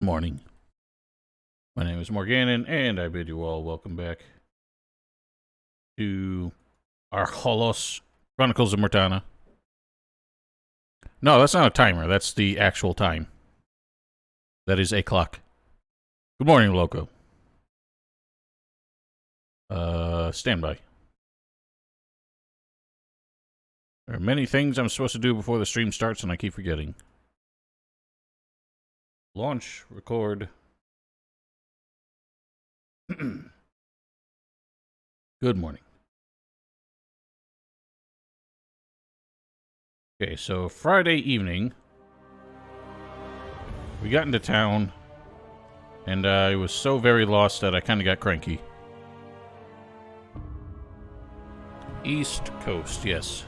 Morning. My name is Morganon, and I bid you all welcome back to our Holos Chronicles of Myrtana. No, that's not a timer. That's the actual time. That is a clock. Good morning, Loco. Stand by. There are many things I'm supposed to do before the stream starts, and I keep forgetting. Launch, record. Good morning. Okay, so Friday evening, we got into town, and I was so very lost that I kind of got cranky. East Coast, yes.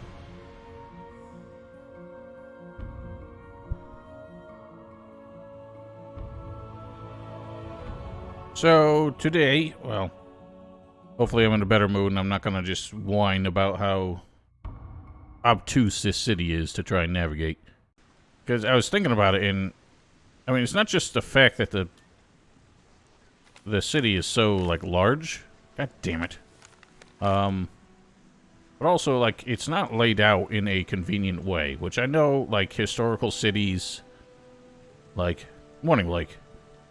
So, today, well, hopefully I'm in a better mood and I'm not going to just whine about how obtuse this city is to try and navigate. Because I was thinking about it, and, I mean, it's not just the fact that the city is so, like, large. God damn it. But also, like, it's not laid out in a convenient way, which I know, like, historical cities, like, Morning Lake.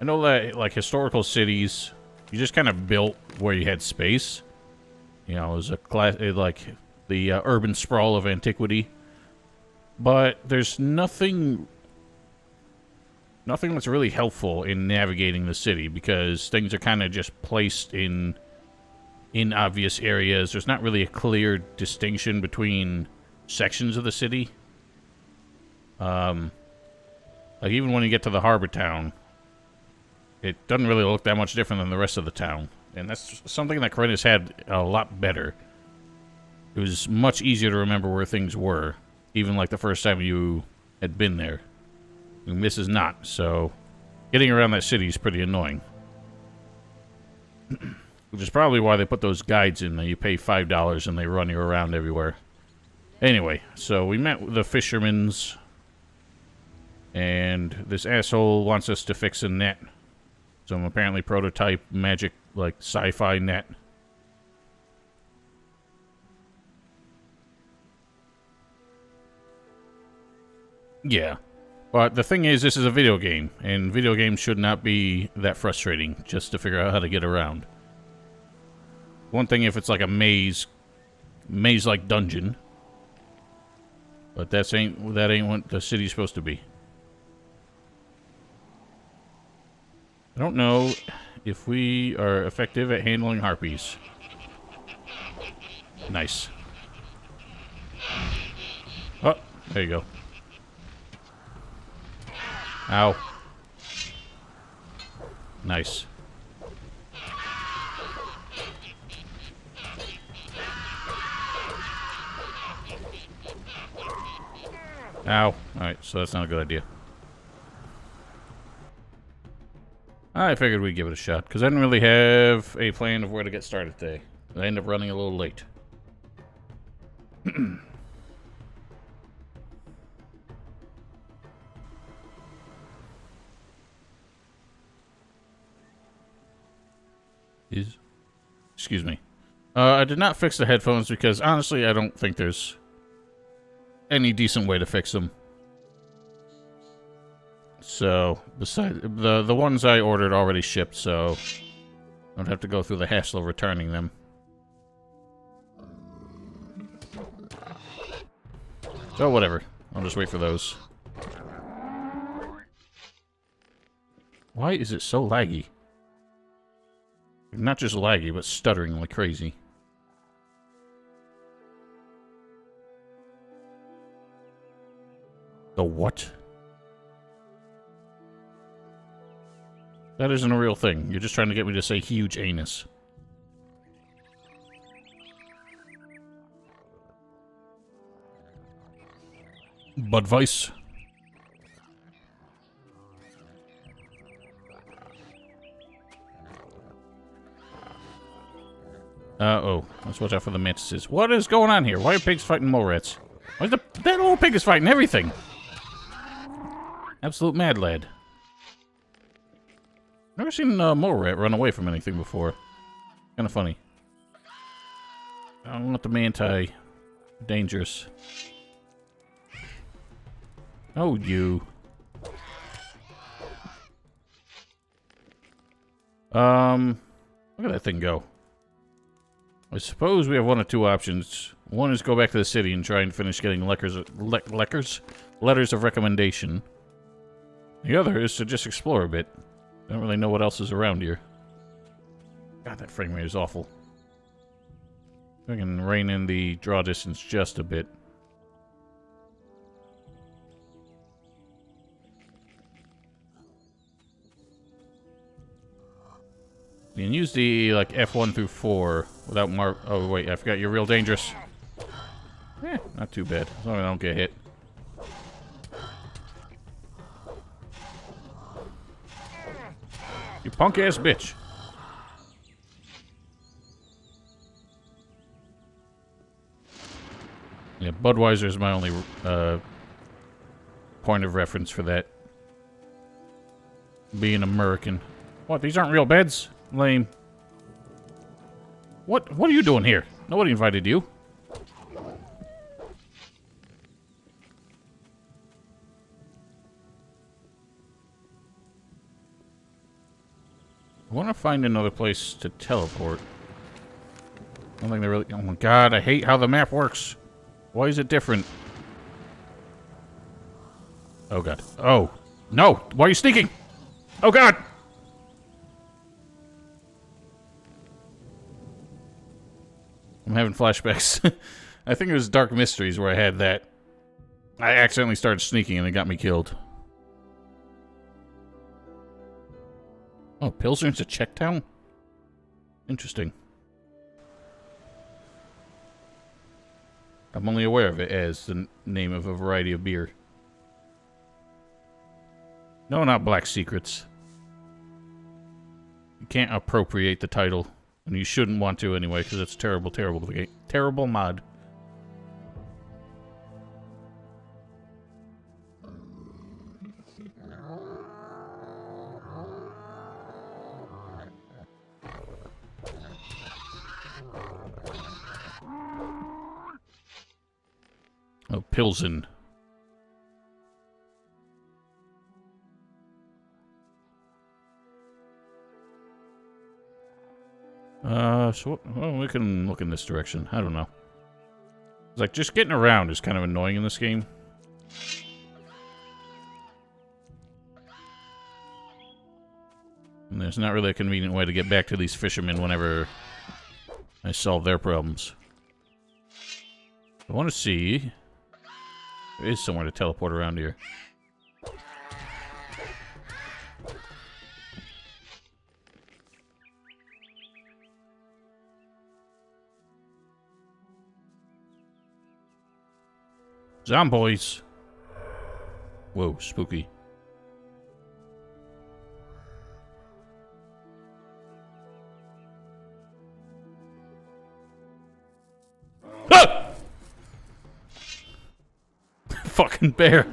I know that, like, historical cities, you just kind of built where you had space. You know, it was a class, like, the urban sprawl of antiquity. But there's nothing that's really helpful in navigating the city, because things are kind of just placed in obvious areas. There's not really a clear distinction between sections of the city. Like, even when you get to the harbor town, it doesn't really look that much different than the rest of the town. And that's something that Chronicles had a lot better. It was much easier to remember where things were, even like the first time you had been there. And this is not, so getting around that city is pretty annoying. Which is probably why they put those guides in that you pay $5 and they run you around everywhere. Anyway, so we met with the fishermen's, and this asshole wants us to fix a net. Some apparently prototype magic, like, sci-fi net. Yeah. But the thing is, this is a video game, and video games should not be that frustrating just to figure out how to get around. One thing if it's like a maze-like dungeon. But that ain't what the city's supposed to be. I don't know if we are effective at handling harpies. Nice. Oh, there you go. Ow. Nice. Ow. Alright, so that's not a good idea. I figured we'd give it a shot, because I didn't really have a plan of where to get started today. I ended up running a little late. Excuse me. I did not fix the headphones because, honestly, I don't think there's any decent way to fix them. So, besides, the ones I ordered already shipped, so I don't have to go through the hassle of returning them. So, whatever. I'll just wait for those. Why is it so laggy? Not just laggy, but stuttering like crazy. The what? That isn't a real thing. You're just trying to get me to say huge anus. Budweiss. Uh-oh. Let's watch out for the mantises. What is going on here? Why are pigs fighting mole rats? Why is that little pig is fighting everything? Absolute mad lad. Never seen a mole rat run away from anything before. Kind of funny. I don't want the manti. Dangerous. Oh, you. Look at that thing go. I suppose we have one of two options. One is go back to the city and try and finish getting letters of recommendation. The other is to just explore a bit. I don't really know what else is around here. God, that frame rate is awful. I can rein in the draw distance just a bit. You can use the, like, F1 through 4 without oh, wait, I forgot you're real dangerous. Not too bad, as long as I don't get hit. You punk-ass bitch. Yeah, Budweiser is my only point of reference for that. Being American. What, these aren't real beds? Lame. What are you doing here? Nobody invited you. I want to find another place to teleport. I don't think they really... Oh my god, I hate how the map works. Why is it different? Oh god. Oh. No! Why are you sneaking? Oh god! I'm having flashbacks. I think it was Dark Mysteries where I had that. I accidentally started sneaking and it got me killed. Oh, Pilsner's a Czech town? Interesting. I'm only aware of it as the name of a variety of beer. No, not Black Secrets. You can't appropriate the title. And you shouldn't want to anyway, because it's terrible, terrible, terrible mod. Oh, Pilsen. So, well, we can look in this direction. I don't know. It's like, just getting around is kind of annoying in this game. And there's not really a convenient way to get back to these fishermen whenever I solve their problems. I want to see... There is somewhere to teleport around here. Zomboys. Whoa, spooky. Ah! Fucking bear.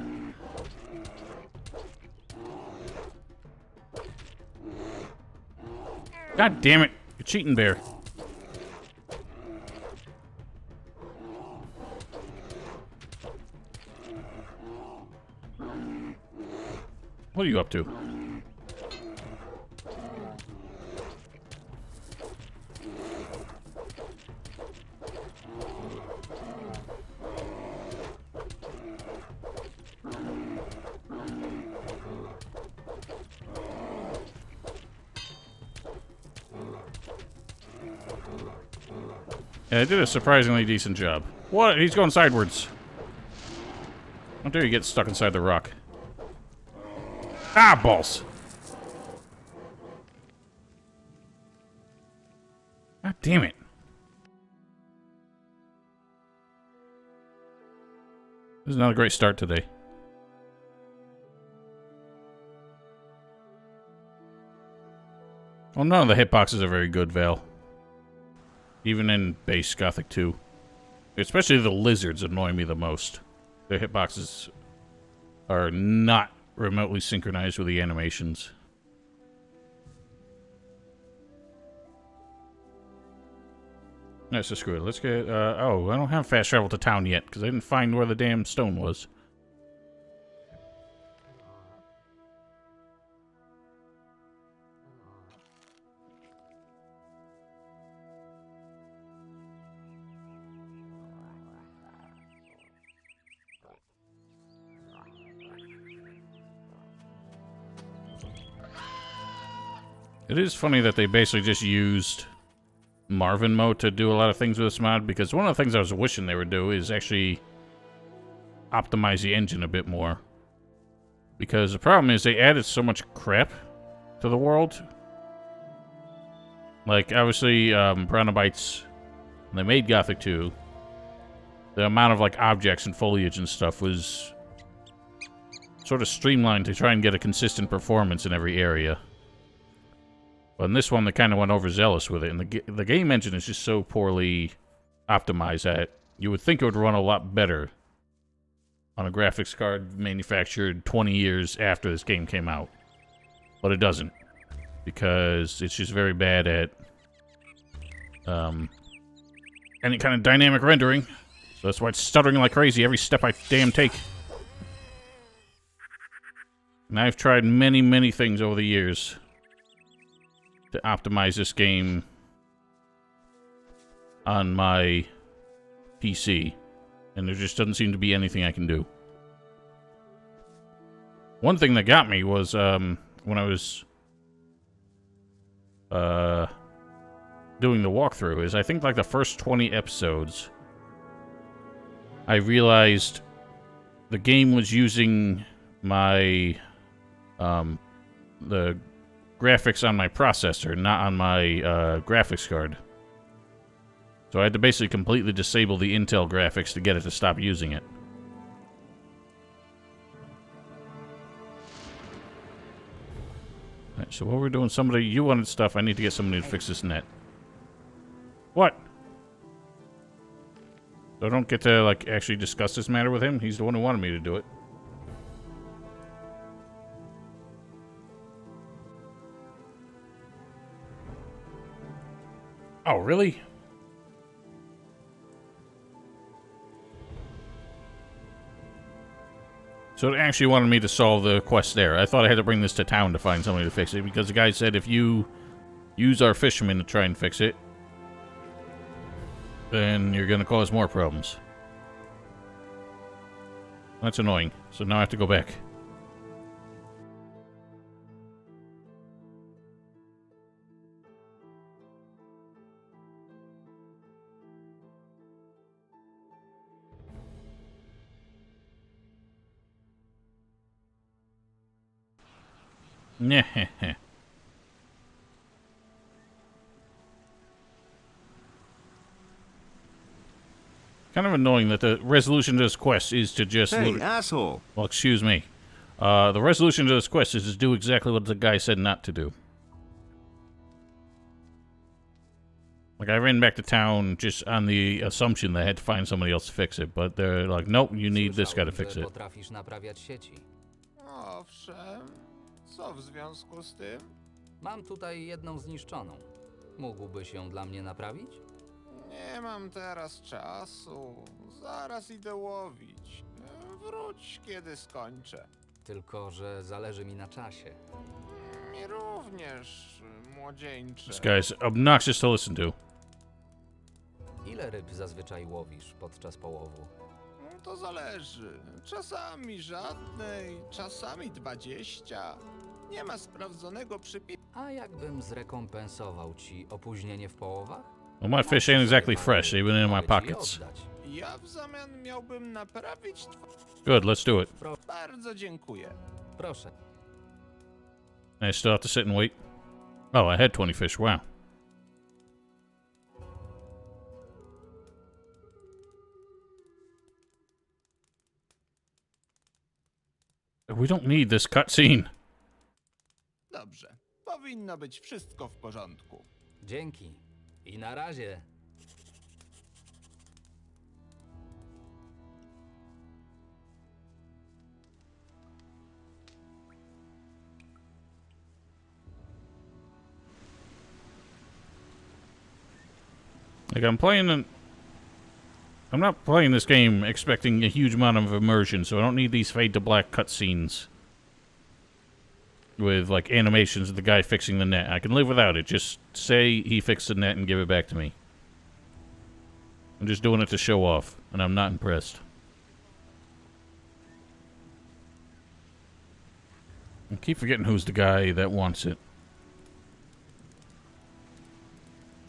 God damn it. You're cheating, bear. What are you up to? Yeah, they did a surprisingly decent job. What? He's going sideways. How dare you get stuck inside the rock? Ah, balls! God damn it. This is not a great start today. Well, none of the hitboxes are very good, Val. Even in base Gothic 2. Especially the lizards annoy me the most. Their hitboxes are not remotely synchronized with the animations. Let's just screw it. Let's get, oh, I don't have fast travel to town yet, because I didn't find where the damn stone was. It is funny that they basically just used Marvin mode to do a lot of things with this mod, because one of the things I was wishing they would do is actually optimize the engine a bit more. Because the problem is they added so much crap to the world. Like, obviously, Bronobites, when they made Gothic 2, the amount of, like, objects and foliage and stuff was sort of streamlined to try and get a consistent performance in every area. But in this one, they kind of went overzealous with it, and the game engine is just so poorly optimized that you would think it would run a lot better on a graphics card manufactured 20 years after this game came out. But it doesn't, because it's just very bad at any kind of dynamic rendering. So that's why it's stuttering like crazy every step I damn take. And I've tried many, many things over the years to optimize this game on my PC, and there just doesn't seem to be anything I can do. One thing that got me was when I was doing the walkthrough is I think like the first 20 episodes I realized the game was using my the graphics on my processor, not on my graphics card. So I had to basically completely disable the Intel graphics to get it to stop using it. Alright, so while we're doing you wanted stuff, I need to get somebody to fix this net. What? So I don't get to, like, actually discuss this matter with him? He's the one who wanted me to do it. Oh, really? So it actually wanted me to solve the quest there. I thought I had to bring this to town to find somebody to fix it, because the guy said if you use our fishermen to try and fix it, then you're going to cause more problems. That's annoying. So now I have to go back. Nyeh. Kind of annoying that the resolution to this quest is to just... Hey, asshole! Well, excuse me. The resolution to this quest is to do exactly what the guy said not to do. Like, I ran back to town just on the assumption that I had to find somebody else to fix it, but they're like, nope, you need this guy to fix it. Owszem, co w związku z tym? Mam tutaj jedną zniszczoną. Mógłbyś ją dla mnie naprawić? Nie mam teraz czasu. Zaraz idę łowić. Wróć, kiedy skończę. Tylko, że zależy mi na czasie. Mi również, młodzieńcze. This guy's obnoxious to listen to. Ile ryb zazwyczaj łowisz podczas połowu? To zależy. Czasami żadnej, czasami 20. Nie ma sprawdzonego przypisu. A jakbym zrekompensował ci opóźnienie w połowach? Well, my fish ain't exactly fresh. They've been in my pockets. Ja w zamian miałbym naprawić Good, let's do it. Bardzo dziękuję. Proszę. I still have to sit and wait. Oh, I had 20 fish. Wow. We don't need this cutscene. Dobrze. Powinno być wszystko w porządku. Dzięki. I na razie. Like, I'm not playing this game expecting a huge amount of immersion, so I don't need these fade to black cutscenes with, like, animations of the guy fixing the net. I can live without it. Just say he fixed the net and give it back to me. I'm just doing it to show off, and I'm not impressed. I keep forgetting who's the guy that wants it.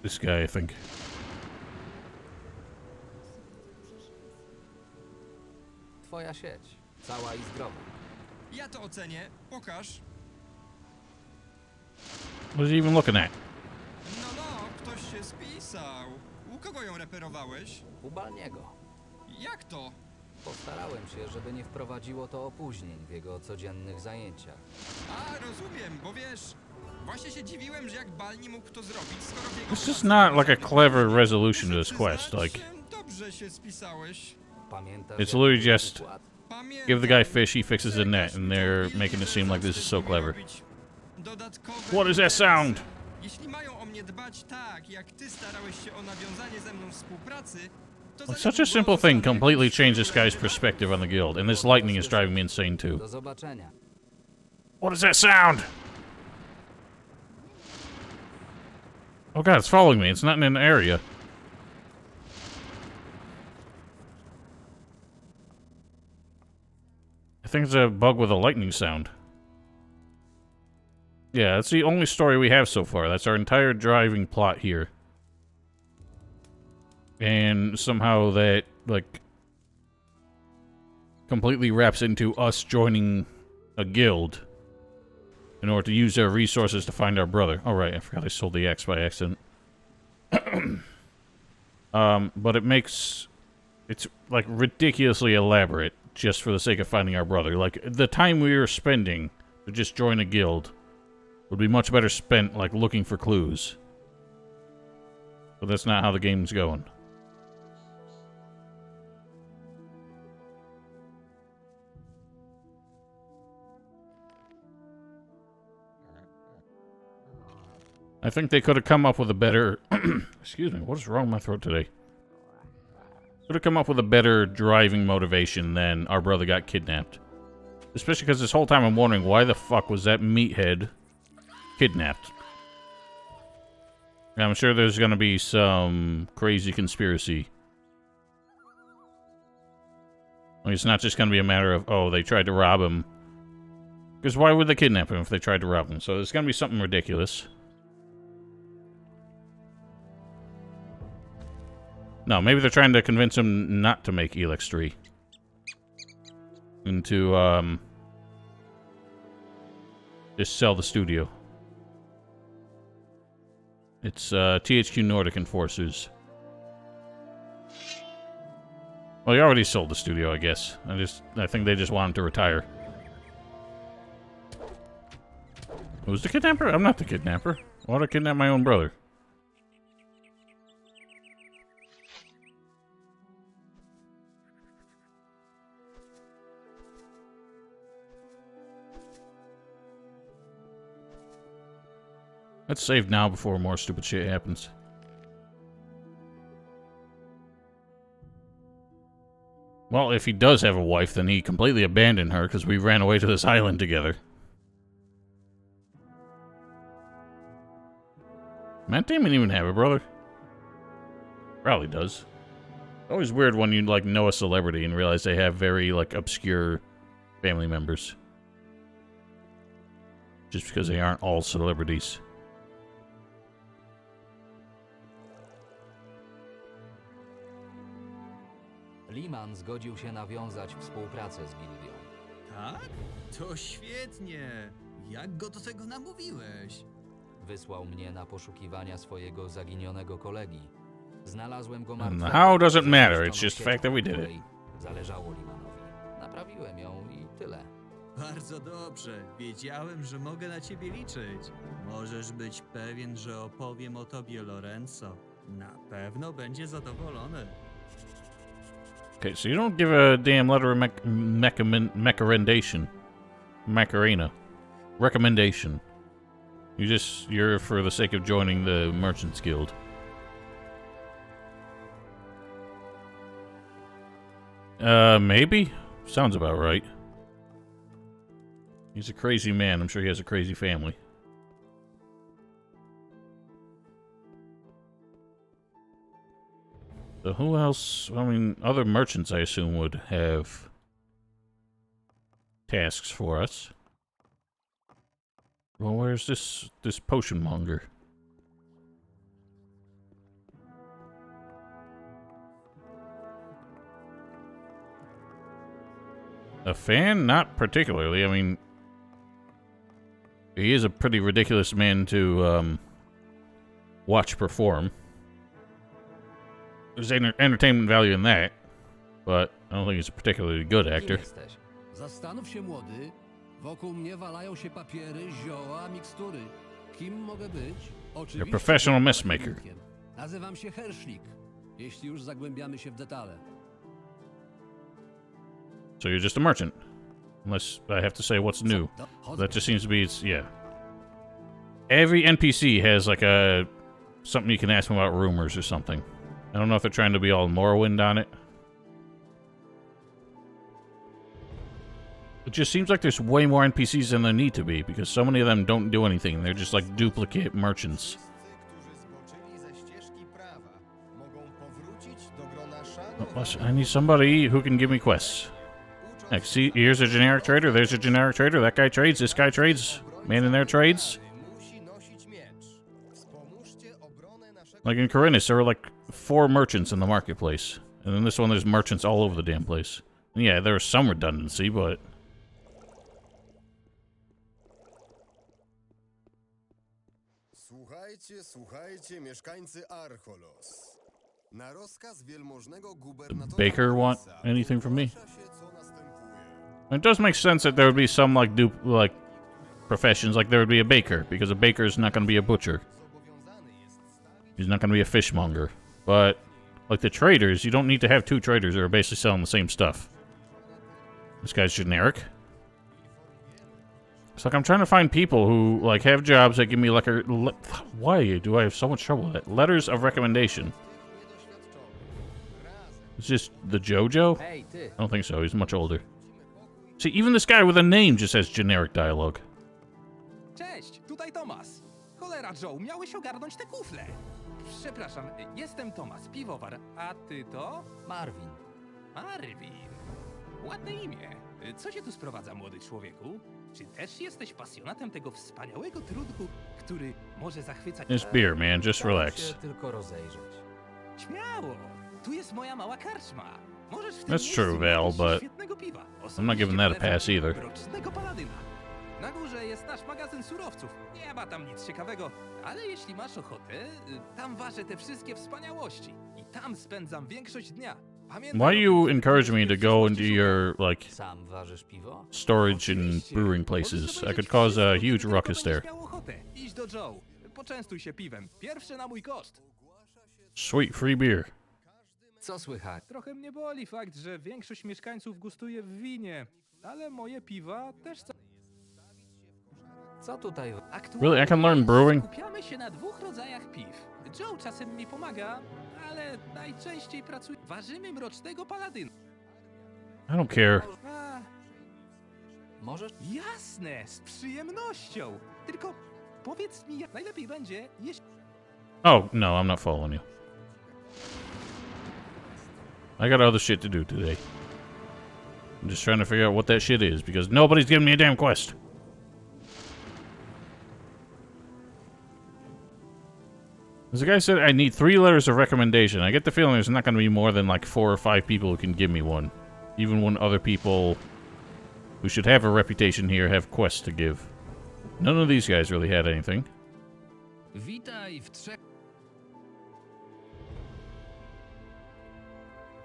This guy, I think. Twoja sieć. Cała i zdrowa. Ja to ocenię. Pokaż. What is he even looking at? No, ktoś się spisał. U kogo ją reperowałeś? U Balniego. Jak to? Postarałem się, żeby nie wprowadziło to opóźnień w jego codziennych zajęciach. A, rozumiem, bo wiesz... Właśnie się dziwiłem, że jak Balni mógł to zrobić, skoro w jego... It's just not like a clever resolution to this quest. Like, Dobrze się spisałeś. Pamiętasz, it's jak literally był just wykład? give the guy fish, he fixes the net, and they're making it seem like this is so clever. What is that sound? Jeśli mają o mnie dbać tak, jak ty starałeś się o nawiązanie ze mną współpracy, to It's such a simple thing completely changed this guy's perspective on the guild, and this lightning is driving me insane too. Do zobaczenia. What is that sound? Oh god, it's following me. It's not in an area. I think it's a bug with a lightning sound. Yeah, that's the only story we have so far. That's our entire driving plot here. And somehow that, like, completely wraps into us joining a guild in order to use their resources to find our brother. Oh, right, I forgot I sold the axe by accident. But it makes... It's, like, ridiculously elaborate just for the sake of finding our brother. Like, the time we were spending to just join a guild would be much better spent, like, looking for clues. But that's not how the game's going. I think they could have come up with a better... Excuse me, what is wrong with my throat today? Could have come up with a better driving motivation than our brother got kidnapped. Especially because this whole time I'm wondering why the fuck was that meathead kidnapped. And I'm sure there's going to be some crazy conspiracy. Like, it's not just going to be a matter of, oh, they tried to rob him. Because why would they kidnap him if they tried to rob him? So there's going to be something ridiculous. No, maybe they're trying to convince him not to make Elex 3. And to, just sell the studio. It's, THQ Nordic Enforcers. Well, he already sold the studio, I guess. I think they just want him to retire. Who's the kidnapper? I'm not the kidnapper. Why would I kidnap my own brother? Let's save now before more stupid shit happens. Well, if he does have a wife, then he completely abandoned her because we ran away to this island together. Matt Damon even have a brother? Probably does. Always weird when you, like, know a celebrity and realize they have very, like, obscure family members. Just because they aren't all celebrities. Liman zgodził się nawiązać współpracę z gildią. Tak? To świetnie. Jak go do tego namówiłeś? Wysłał mnie na poszukiwania swojego zaginionego kolegi. Znalazłem go And martwego. how does it matter? Zniszczoną It's just the siecią, fact that we did it. której zależało Limanowi. Naprawiłem ją i tyle. Bardzo dobrze. Wiedziałem, że mogę na ciebie liczyć. Możesz być pewien, że opowiem o tobie Lorenzo. Na pewno będzie zadowolony. Okay, so you don't give a damn letter of recommendation. Macarena. Recommendation. You're for the sake of joining the Merchants Guild. Maybe? Sounds about right. He's a crazy man. I'm sure he has a crazy family. So who else? I mean, other merchants, I assume, would have tasks for us. Well, where's this potion monger? A fan? Not particularly. I mean, he is a pretty ridiculous man to watch perform. There's entertainment value in that, but I don't think he's a particularly good Kim actor. jesteś? Zastanów się, młody. Wokół mnie walają się papiery, zioła, mikstury. Kim mogę być? Oczywiście professional mess maker. pracownikiem. Nazywam się Hershlik, jeśli już zagłębiamy się w detale. So you're just a merchant. Unless I have to say what's new. Chodzę. That just seems to be, yeah. Every NPC has like something you can ask them about rumors or something. I don't know if they're trying to be all Morrowind on it. It just seems like there's way more NPCs than there need to be, because so many of them don't do anything. They're just like duplicate merchants. I need somebody who can give me quests. Like, see, here's a generic trader, there's a generic trader, that guy trades, this guy trades, man in there trades. Like in Corinthus, there were like 4 merchants in the marketplace. And then this one, there's merchants all over the damn place. And yeah, there was some redundancy, but... Słuchajcie, słuchajcie, mieszkańcy Archolos. Na rozkaz wielmożnego gubernatora Baker want Harisa anything from me? ogłasza się, co następuje. It does make sense that there would be some like professions, like there would be a baker, because a baker is not going to be a butcher. He's not going to be a fishmonger. But like the traders, you don't need to have 2 traders that are basically selling the same stuff. This guy's generic. It's like I'm trying to find people who like have jobs that give me like why do I have so much trouble with that? Letters of recommendation. It's just the JoJo? Hej, ty! I don't think so. He's much older. See, even this guy with a name just has generic dialogue. Cześć, tutaj Tomas. Cholera, Joe, miałeś ogarnąć te kufle. Przepraszam, jestem Tomas, piwowar. A ty to? Marvin. Marvin. Ładne imię. Co cię tu sprowadza, młody człowieku? Czy też jesteś pasjonatem tego wspaniałego trudu, który może zachwycać... It's beer, man. Just Chciałem relax. się tylko rozejrzeć. Śmiało! Tu jest moja mała karczma. Możesz w tym That's miejscu true, Val, napić się but świetnego piwa. I'm not giving that a pass either. Mrocznego paladyna. Na górze jest nasz magazyn surowców. Nie ma tam nic ciekawego, ale jeśli masz ochotę, tam ważę te wszystkie wspaniałości. I tam spędzam większość dnia. Pamiętaj Why o you tym, encourage me to żebyś go w into przyszłości your, like, Sam ważysz piwo? storage and Oczywiście. brewing Możesz places? I powiedzieć could cause a wszystko, huge tylko ruckus będziesz there. miał ochotę. Idź do Joe. Poczęstuj się piwem. Pierwsze na mój koszt. Sweet free beer. Co słychać? Trochę mnie boli fakt, że większość mieszkańców gustuje w winie, ale moje piwa też... Co tutaj? Really? I can learn brewing? Skupiamy się na 2 rodzajach piw. Joe czasem mi pomaga, ale najczęściej pracuje... Ważymy mrocznego paladyna. I don't care. A, Możesz? jasne, z przyjemnością. Tylko powiedz mi, jak najlepiej będzie, jeśli... Oh, no, I'm not following you. I got other shit to do today. I'm just trying to figure out what that shit is, because nobody's giving me a damn quest. As the guy said, I need 3 letters of recommendation. I get the feeling there's not going to be more than like 4 or 5 people who can give me one. Even when other people who should have a reputation here have quests to give. None of these guys really had anything. Witaj w trzech...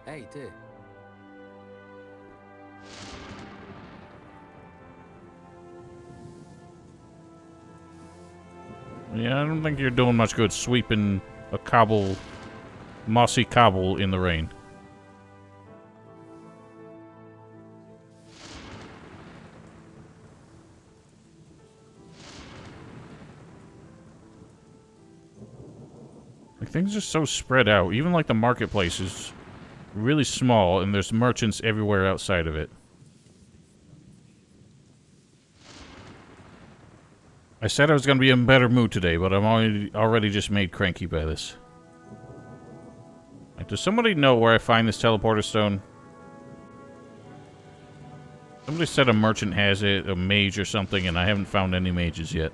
Hej, ty! Yeah, I don't think you're doing much good sweeping a mossy cobble in the rain. Like, things are so spread out. Even like the marketplace is really small, and there's merchants everywhere outside of it. I said I was going to be in a better mood today, but I'm already just made cranky by this. Like, does somebody know where I find this teleporter stone? Somebody said a merchant has it, a mage or something, and I haven't found any mages yet.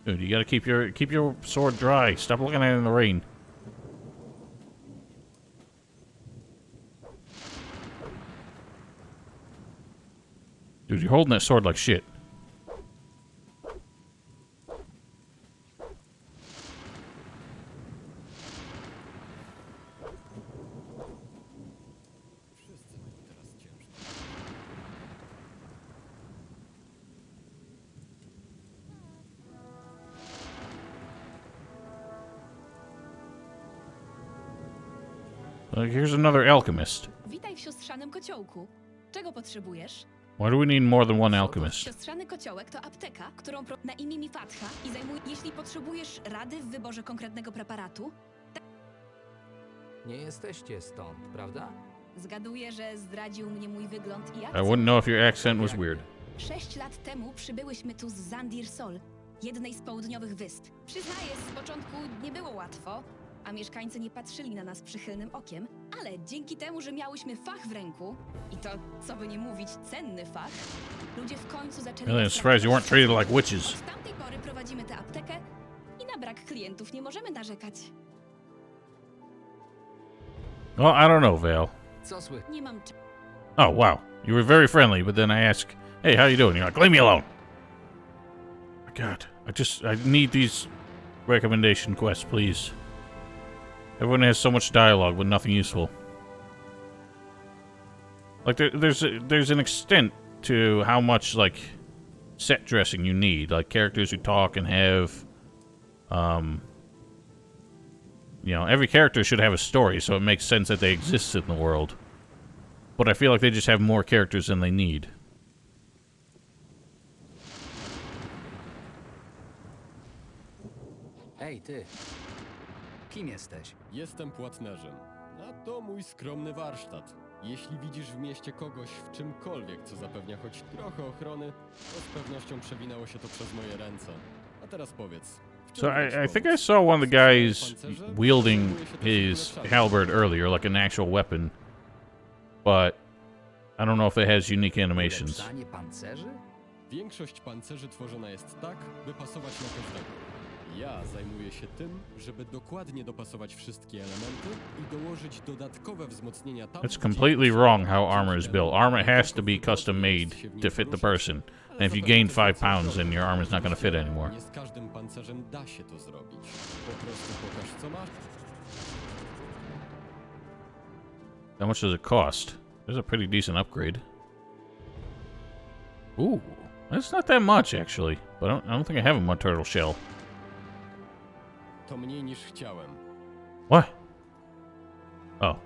Dude, you gotta keep your sword dry. Stop looking at it in the rain. Dude, you're holding that sword like shit. Here's another alchemist. Witaj w siostrzanym kociołku. Czego potrzebujesz? Why do we need more than one alchemist? Siostrzany kociołek to apteka, którą na imię mi Fatha i zajmuje... Jeśli potrzebujesz rady w wyborze konkretnego preparatu, Nie jesteście stąd, prawda? zgaduję, że zdradził mnie mój wygląd i I akcent. wouldn't know if your accent was weird. 6 lat temu przybyłyśmy tu z Zandir Sol, jednej z południowych wysp. Przyznaję, z początku nie było łatwo, a mieszkańcy nie patrzyli na nas przychylnym okiem, ale dzięki temu, że miałyśmy fach w ręku, i to, co by nie mówić, cenny fach, ludzie w końcu zaczęli... Really, I'm surprised you weren't treated like witches. Od tamtej pory prowadzimy tę aptekę i na brak klientów nie możemy narzekać. Well, I don't know, Vale. Co słychać? Nie mam Oh, wow. You were very friendly, but then I ask, hey, how you doing? You're like, leave me alone. God, I need these recommendation quests, please. Everyone has so much dialogue, but nothing useful. Like, there's an extent to how much, like, set dressing you need. Like, characters who talk and have, you know, every character should have a story, so it makes sense that they exist in the world. But I feel like they just have more characters than they need. Ej, ty. Kim jesteś? Jestem płatnerzem. A to mój skromny warsztat. Jeśli widzisz w mieście kogoś w czymkolwiek, co zapewnia choć trochę ochrony, to z pewnością przewinęło się to przez moje ręce. A teraz powiedz. So I think I saw one of the guys wielding his halberd earlier, like an actual weapon. But I don't know if it has unique animations. Ulepszanie pancerzy? Większość pancerzy tworzona jest tak, by pasować na każdego. Ja zajmuję się tym, żeby dokładnie dopasować wszystkie elementy i dołożyć dodatkowe wzmocnienia tam, It's completely wrong how armor is built. Armor has to be custom made to fit the person. And if you gain 5 pounds, then your armor's not going to fit anymore. Nie z każdym pancerzem da się to zrobić. Po prostu pokaż, co masz. How much does it cost? There's a pretty decent upgrade. Ooh, that's not that much, actually. But I don't think I have a mud turtle shell. To mniej niż chciałem. What? Oh.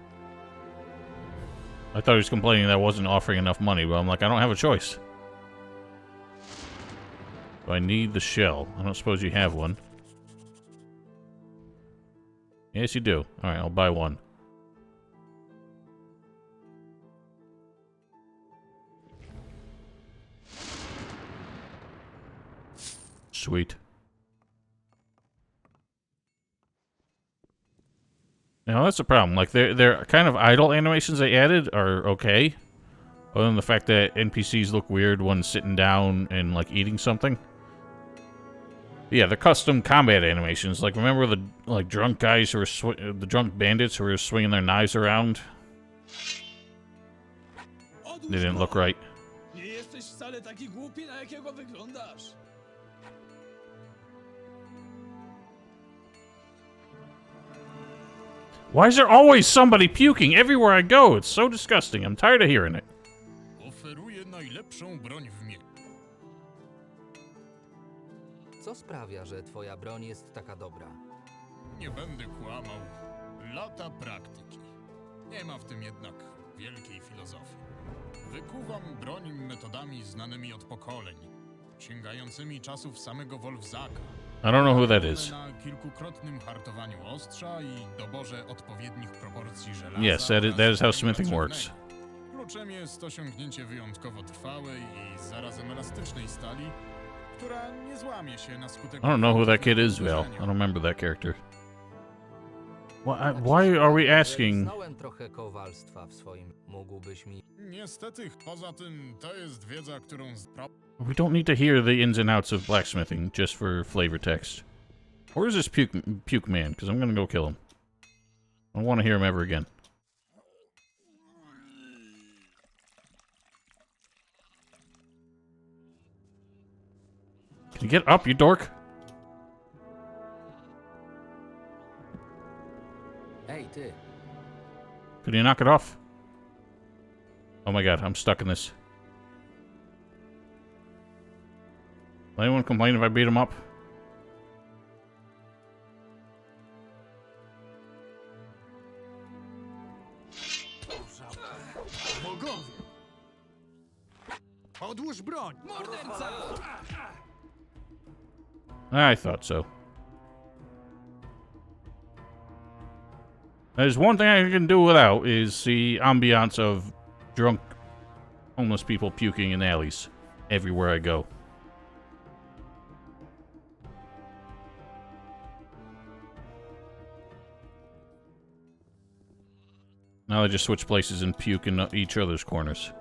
I thought he was complaining that I wasn't offering enough money, but I'm like, I don't have a choice. Do I need the shell? I don't suppose you have one. Yes, you do. Alright, I'll buy one. Sweet. Now that's the problem. Like they're kind of idle animations they added are okay, other than the fact that NPCs look weird when sitting down and like eating something. Yeah, they're custom combat animations. Like remember the drunk guys who were the drunk bandits who were swinging their knives around? They didn't look right. Nie jesteś wcale taki głupi, na jakiego wyglądasz. Why is there always somebody puking everywhere I go? It's so disgusting. I'm tired of hearing it. Oferuję najlepszą broń w mieście. Co sprawia, że twoja broń jest taka dobra? Nie będę kłamał. Lata praktyki. Nie ma w tym jednak wielkiej filozofii. Wykuwam broń metodami znanymi od pokoleń, sięgającymi czasów samego Wolfzaka. I don't know who that is. Na kilkukrotnym hartowaniu ostrza i doborze odpowiednich proporcji żelaza. Yes, that is how smithing works. Kluczem jest osiągnięcie wyjątkowo trwałej i zarazem elastycznej stali, która nie złamie się na skutek... I don't know who that kid is, Val. I don't remember that character. Why are we asking? Znałem trochę kowalstwa w swoim. Mógłbyś mi... Niestety, poza tym, to jest wiedza, którą... We don't need to hear the ins and outs of blacksmithing just for flavor text. Where is this puke man? Because I'm gonna go kill him. I don't want to hear him ever again. Can you get up, you dork? Hej, ty. Could you knock it off? Oh my god, I'm stuck in this. Will anyone complain if I beat him up? Odłóż broń! Morderca! I thought so. There's one thing I can do without is the ambiance of drunk homeless people puking in alleys everywhere I go. Now they just switch places and puke in each other's corners.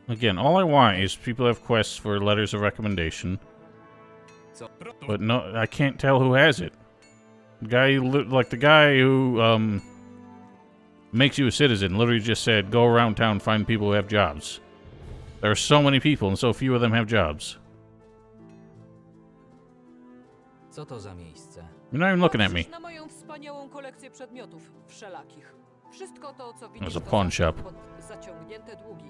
Again, all I want is people have quests for letters of recommendation. But no, I can't tell who has it. The guy who makes you a citizen literally just said, go around town, find people who have jobs. There are so many people and so few of them have jobs. Co to za miejsce? You're not even looking at me. Na moją wspaniałą kolekcję przedmiotów wszelakich. Wszystko to, co widzisz, There's a to pawn shop. pod zaciągnięte długi.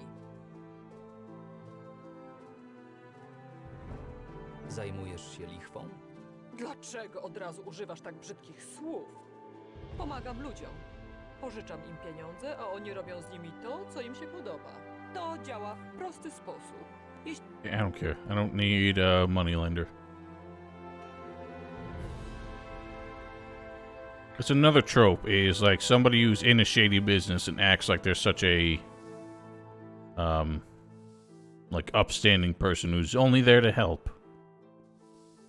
Zajmujesz się lichwą? Dlaczego od razu używasz tak brzydkich słów? Pomagam ludziom. Pożyczam im pieniądze, a oni robią z nimi to, co im się podoba. To działa w prosty sposób. I don't care. I don't need a moneylender. It's another trope is like somebody who's in a shady business and acts like they're such a like upstanding person who's only there to help.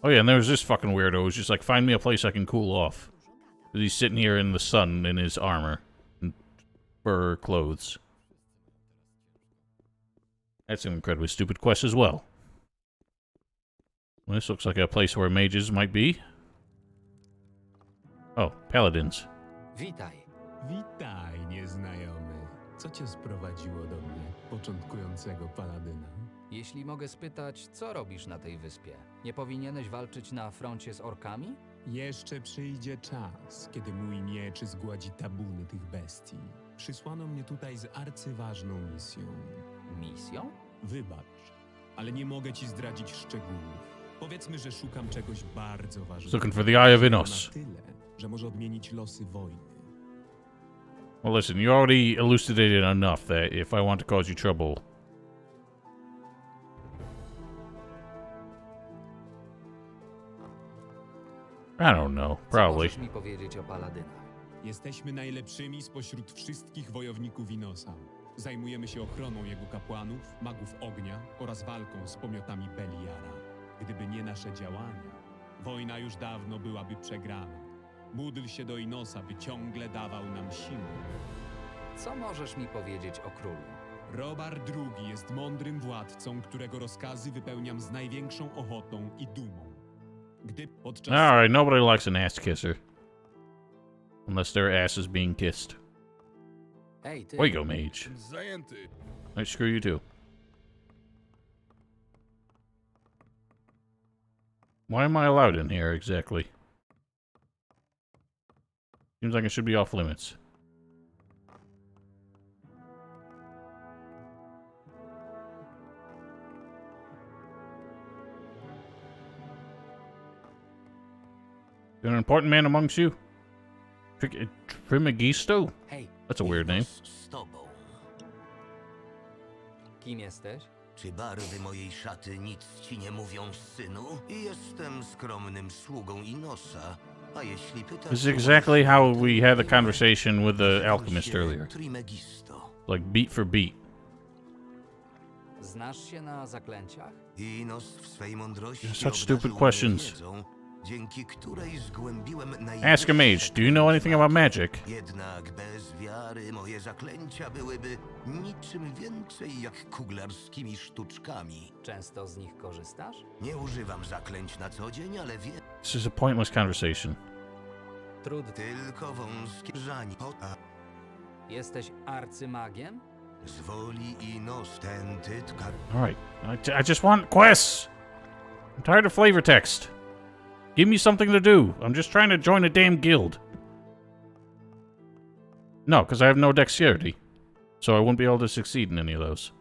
Oh yeah, and there's this fucking weirdo who's just like, find me a place I can cool off. Because he's sitting here in the sun in his armor and fur clothes. That's an incredibly stupid quest as well. Well, this looks like a place where mages might be. Oh, paladins. Witaj. Witaj, nieznajomy. Co cię sprowadziło do mnie, początkującego paladyna? Jeśli mogę spytać, co robisz na tej wyspie? Nie powinieneś walczyć na froncie z orkami? Jeszcze przyjdzie czas, kiedy mój miecz zgładzi tabuny tych bestii. Przysłano mnie tutaj z arcyważną misją. Misją? Wybacz, ale nie mogę ci zdradzić szczegółów. Powiedzmy, że szukam czegoś bardzo ważnego. Looking for the Eye of Innos. Na tyle, że może odmienić losy wojny. Well, listen, you already elucidated enough that if I want to cause you trouble... I don't know, probably. Co możesz mi powiedzieć o paladynach? Jesteśmy najlepszymi spośród wszystkich wojowników Inosa. Zajmujemy się ochroną jego kapłanów, magów ognia oraz walką z pomiotami Beliara. Gdyby nie nasze działania, wojna już dawno byłaby przegrana. Módl się do Inosa, by ciągle dawał nam siłę. Co możesz mi powiedzieć o królu? Robar II jest mądrym władcą, którego rozkazy wypełniam z największą ochotą i dumą. Gdy podczas... Alright, nobody likes an ass kisser. Unless their ass is being kissed. Hej, ty. Way go, mage. Zajęty. I screw you too. Why am I allowed in here exactly? Seems like it should be off limits. An important man amongst you? Trimigisto? Hej, That's a weird name. Z tobą. Kim jesteś? Czy barwy mojej szaty nic ci nie mówią, synu? Jestem skromnym sługą Inosa. A jeśli pytasz... This is exactly how we had the conversation with the alchemist earlier. Trimegisto. Like beat for beat. Znasz się na zaklęciach? Inos w swej mądrości Such stupid obdarzył questions. mnie wiedzą, dzięki której zgłębiłem Ask a mage, do you know anything about magic? Jednak bez wiary moje zaklęcia byłyby niczym więcej jak kuglarskimi sztuczkami. Często z nich korzystasz? Nie używam zaklęć na co dzień, ale wiem... This is a pointless conversation. Tylko wąskie żani. Jesteś arcymagiem? Z woli Inos ten tytka... Alright, I just want quests! I'm tired of flavor text. Give me something to do. I'm just trying to join a damn guild. No, because I have no dexterity. So I wouldn't be able to succeed in any of those.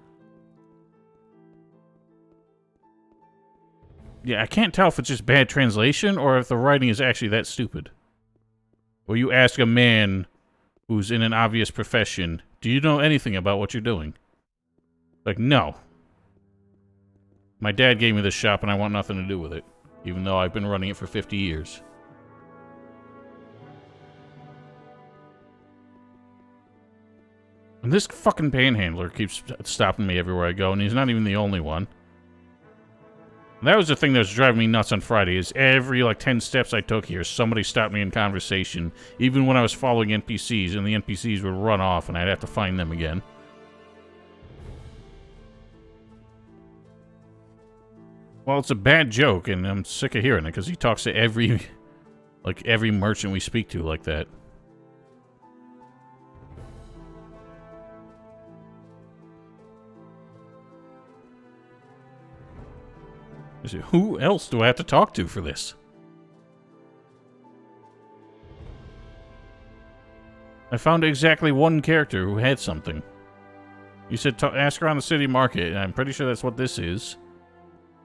Yeah, I can't tell if it's just bad translation or if the writing is actually that stupid. Or you ask a man who's in an obvious profession, do you know anything about what you're doing? Like, no. My dad gave me this shop and I want nothing to do with it. Even though I've been running it for 50 years. And this fucking panhandler keeps stopping me everywhere I go, and he's not even the only one. And that was the thing that was driving me nuts on Friday, is every, 10 steps I took here, somebody stopped me in conversation, even when I was following NPCs, and the NPCs would run off, and I'd have to find them again. Well, it's a bad joke, and I'm sick of hearing it, because he talks to every merchant we speak to like that. Who else do I have to talk to for this? I found exactly one character who had something. You said ask around the city market, and I'm pretty sure that's what this is.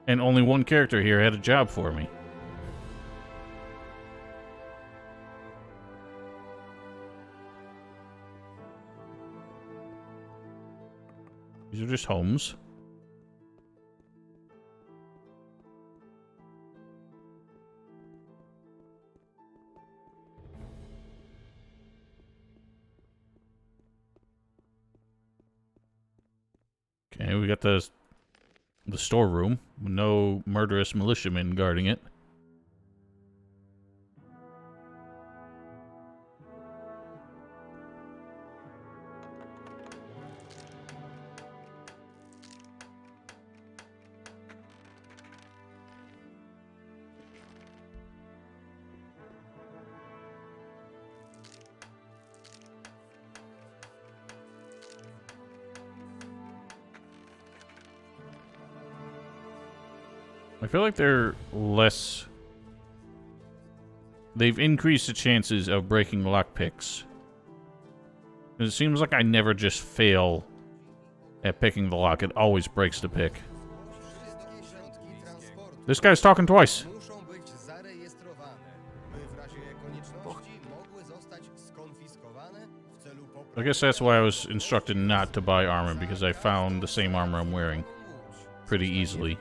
And only one character here had a job for me. These are just homes. Okay, we got the storeroom with no murderous militiamen guarding it. I feel like they're less... They've increased the chances of breaking lockpicks. It seems like I never just fail at picking the lock. It always breaks the pick. This guy's talking twice. I guess that's why I was instructed not to buy armor, because I found the same armor I'm wearing pretty easily.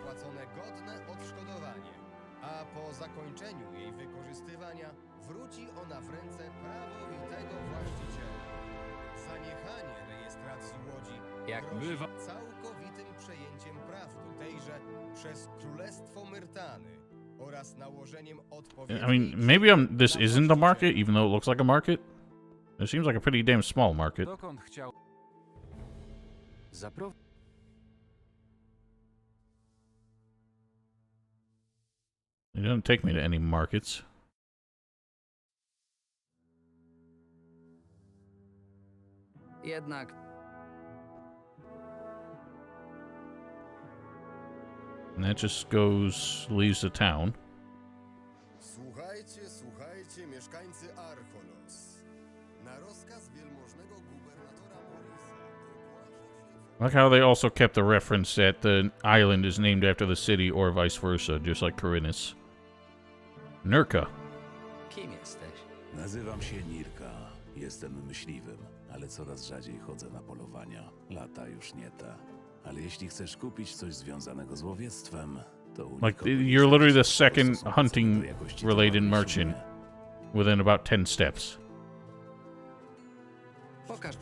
Bywa całkowitym przejęciem praw tutejże przez Królestwo Myrtany oraz nałożeniem odpowiednich... I mean, maybe this isn't a market, even though it looks like a market. It seems like a pretty damn small market. It doesn't take me to any markets. Jednak... And that just leaves the town. Słuchajcie, słuchajcie, mieszkańcy Archolos. Na rozkaz wielmożnego gubernatora Morisa I like how they also kept the reference that the island is named after the city or vice versa, just like Corinus. Nurka. Kim jesteś? Nazywam się Nirka. Jestem myśliwym. ale coraz rzadziej chodzę na polowania. Lata już nie te. Ale jeśli chcesz kupić coś związanego z łowiectwem, to Like, you're literally the second hunting related merchant within about 10 steps. Pokaż.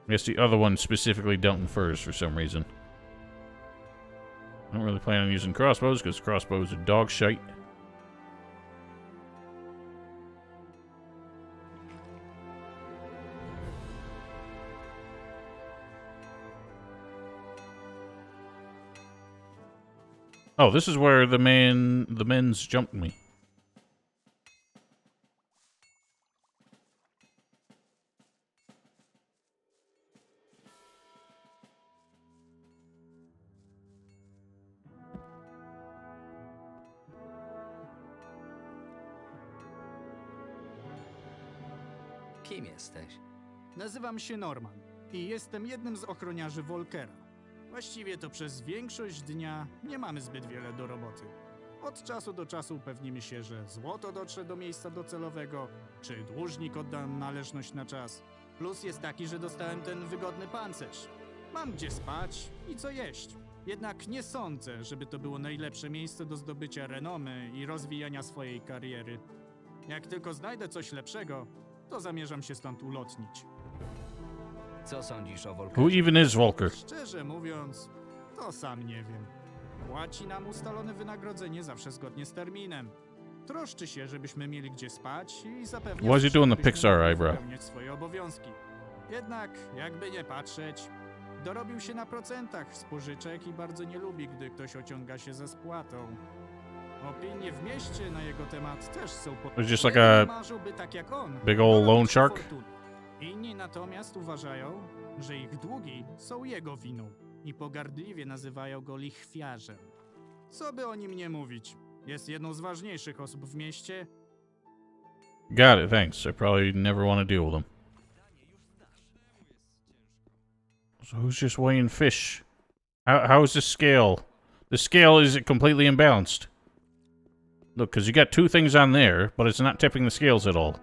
I guess the other one specifically dealt in furs for some reason. I don't really plan on using crossbows because crossbows are dog shite. Oh, this is where the men's jumped me. Kim jesteś? Nazywam się Norman i jestem jednym z ochroniarzy Volkera. Właściwie to przez większość dnia nie mamy zbyt wiele do roboty. Od czasu do czasu upewnimy się, że złoto dotrze do miejsca docelowego, czy dłużnik odda należność na czas. Plus jest taki, że dostałem ten wygodny pancerz. Mam gdzie spać i co jeść. Jednak nie sądzę, żeby to było najlepsze miejsce do zdobycia renomy i rozwijania swojej kariery. Jak tylko znajdę coś lepszego, to zamierzam się stąd ulotnić. Co sądzisz o Volkerze? Who even is Volker? Szczerze mówiąc, to sam nie wiem. Płaci nam ustalone wynagrodzenie zawsze zgodnie z terminem. Troszczy się, żebyśmy mieli gdzie spać i zapewnia, Why is he doing the żebyśmy Pixar mogli eyebrow? wypełniać swoje obowiązki. Jednak, jakby nie patrzeć, dorobił się na procentach z pożyczek i bardzo nie lubi, gdy ktoś ociąga się ze spłatą. Opinie w mieście na jego temat też są It's just like a marzyłby tak jak on. big old loan dorobić shark. fortuny. Inni natomiast uważają, że ich długi są jego winą i pogardliwie nazywają go lichwiarzem. Co by o nim nie mówić, jest jedną z ważniejszych osób w mieście. Got it, thanks. I probably never want to deal with him. So who's just weighing fish? How is this scale? The scale is completely imbalanced. Look, because you got two things on there, but it's not tipping the scales at all.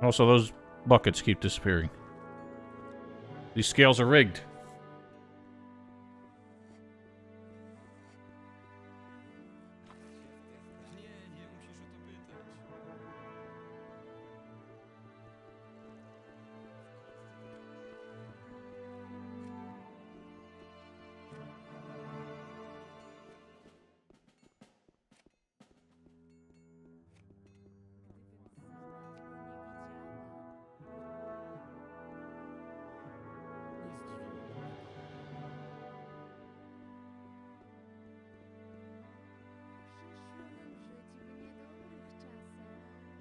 Also, those buckets keep disappearing. These scales are rigged.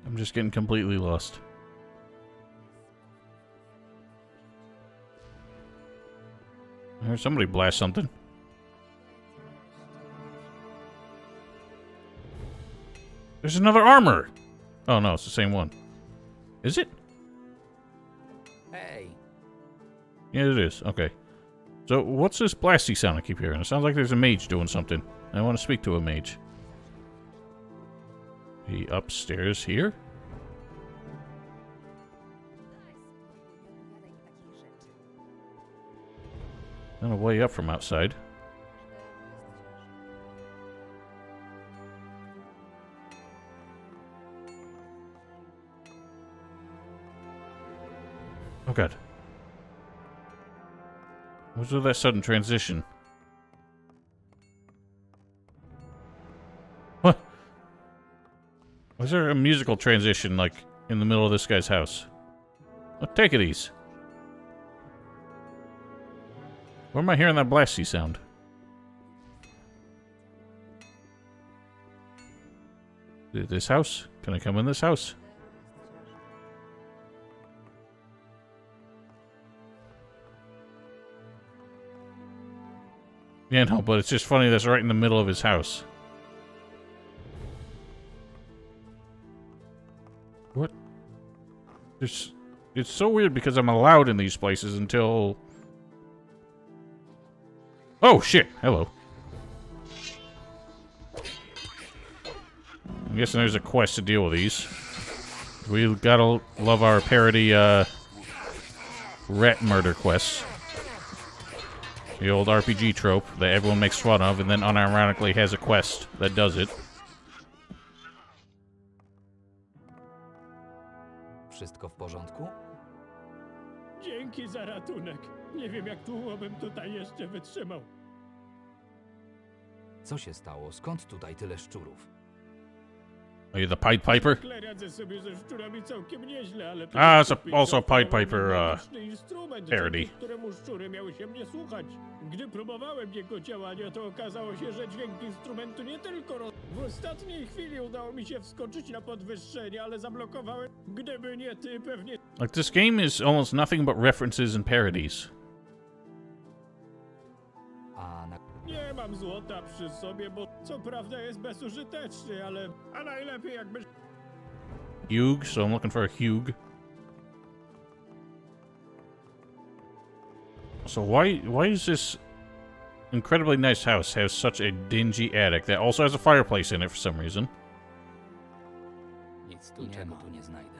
I'm just getting completely lost. I heard somebody blast something. There's another armor! Oh no, it's the same one. Is it? Hey. Yeah, it is. Okay. So, what's this blasty sound I keep hearing? It sounds like there's a mage doing something. I want to speak to a mage. He upstairs here? And a way up from outside. Oh god. What's with that sudden transition? What? Was there a musical transition, like, in the middle of this guy's house? Oh, take it easy. Where am I hearing that blasty sound? This house? Can I come in this house? Yeah, no, but it's just funny that's right in the middle of his house. What? It's so weird because I'm allowed in these places until... Oh, shit. Hello. I'm guessing there's a quest to deal with these. We gotta love our parody, rat murder quests. The old RPG trope that everyone makes fun of and then unironically has a quest that does it. Wszystko w porządku? Dzięki za ratunek. Nie wiem, jak długo bym tutaj jeszcze wytrzymał. Co się stało? Skąd tutaj tyle szczurów? Are you the Pied Piper? Radzę sobie ze szczurami całkiem nieźle, ale... It's also a Pied Piper, instrument, parody. dzięki któremu szczury miały się mnie słuchać. Gdy próbowałem jego działania, to okazało się, że dźwięk instrumentu nie tylko W ostatniej chwili udało mi się wskoczyć na podwyższenie, ale zablokowałem. Gdyby nie ty, pewnie... Like, this game is almost nothing but references and parodies. Nie mam złota przy sobie, bo co prawda jest bezużyteczny, ale... A najlepiej jakbyś... Hugh, so I'm looking for a Hugh. So why is this incredibly nice house have such a dingy attic that also has a fireplace in it for some reason? Nic tu niczego tu nie znajdę.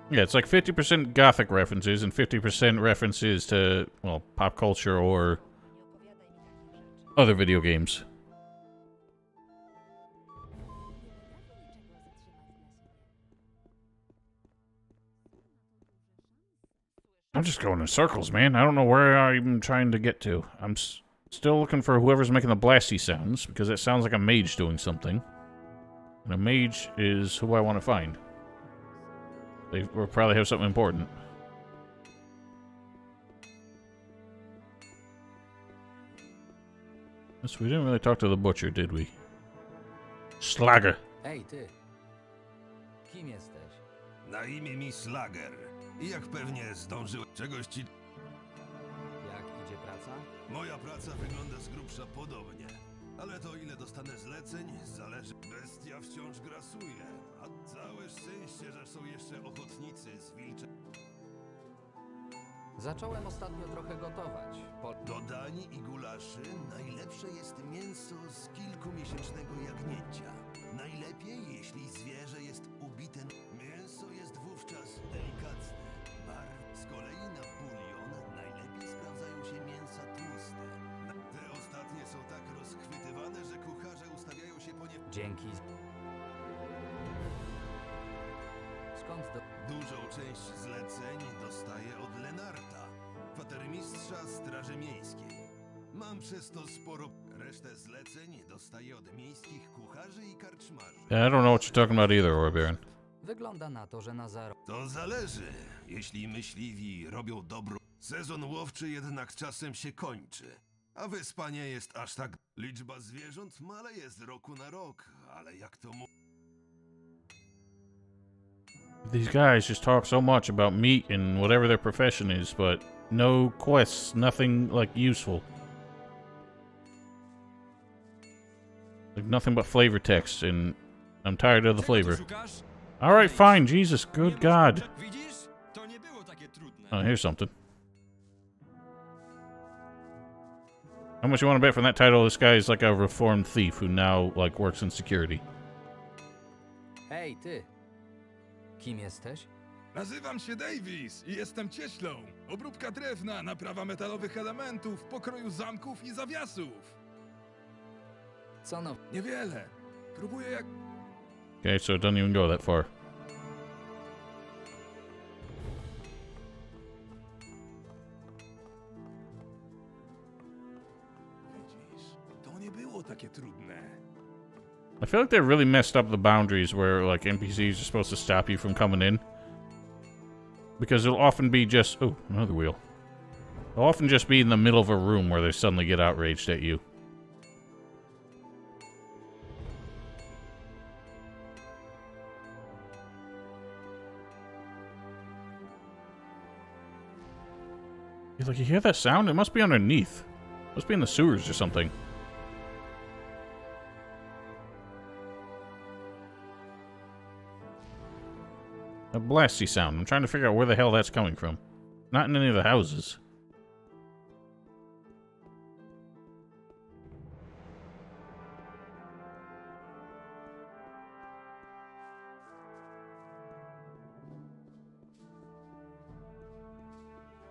Yeah, it's like 50% Gothic references and 50% references to, well, pop culture or other video games. I'm just going in circles, man. I don't know where I'm trying to get to. I'm still looking for whoever's making the blasty sounds, because it sounds like a mage doing something. And a mage is who I want to find. They will probably have something important. So we didn't really talk to the butcher, did we? Slager. Ej, ty. Kim jesteś? Na imię mi Slager. I jak pewnie zdążył czegoś ci... Jak idzie praca? Moja praca wygląda z grubsza podobnie. Ale to ile dostanę zleceń, zależy. Bestia wciąż grasuje. A całe szczęście, że są jeszcze ochotnicy z wilcze... Zacząłem ostatnio trochę gotować. Do dani i gulaszy najlepsze jest mięso z kilkumiesięcznego jagnięcia. Najlepiej, jeśli zwierzę jest ubite. Mięso jest wówczas delikatne. Z kolei na bulion najlepiej sprawdzają się mięsa tłuste. Te ostatnie są tak rozchwytywane, że kucharze ustawiają się po nie... Dzięki. Skąd Dużą część zleceń dostaję od Lenarta, kwatermistrza Straży Miejskiej. Mam przez to sporo... Resztę zleceń dostaję od miejskich kucharzy i karczmarzy. I don't know what you're talking about either, Orbjorn. Wygląda na to, że na To zależy. Jeśli myśliwi robią dobro... Sezon łowczy jednak czasem się kończy. A wyspa nie jest aż tak... Liczba zwierząt maleje z roku na rok, ale jak to mu... These guys just talk so much about meat and whatever their profession is, but no quests, nothing, like, useful. Like, nothing but flavor text, and I'm tired of the flavor. Alright, fine, Jesus, good God. Oh, here's something. How much you want to bet from that title? This guy is like a reformed thief who now, like, works in security. Hej, ty. Kim jesteś? Nazywam się Davis i jestem cieślą. Obróbka drewna, naprawa metalowych elementów, pokroju zamków i zawiasów. Co no? Niewiele. Próbuję jak... Okay, so it doesn't even go that far. Widzisz, to nie było takie trudne. I feel like they really messed up the boundaries where, like, NPCs are supposed to stop you from coming in. Because it'll often be just... Oh, another wheel. They'll often just be in the middle of a room where they suddenly get outraged at you. You're like, you hear that sound? It must be underneath. It must be in the sewers or something. A blasty sound. I'm trying to figure out where the hell that's coming from. Not in any of the houses.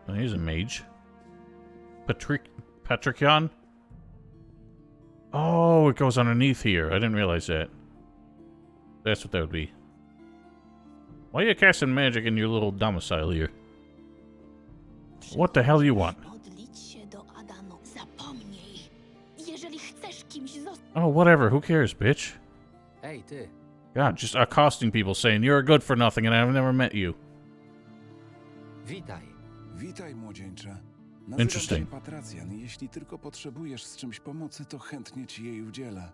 Oh, he's a mage. Patricion? Oh, it goes underneath here. I didn't realize that. That's what that would be. Why are you casting magic in your little domicile here? What the hell do you want? Oh, whatever. Who cares, bitch? Hey, ty. God, just accosting people saying, you're a good for nothing and I've never met you. Witaj. Witaj, młodzieńcze. Interesting. Nazywam się Patracjan i jeśli tylko potrzebujesz z czymś pomocy, to chętnie ci jej udzielę.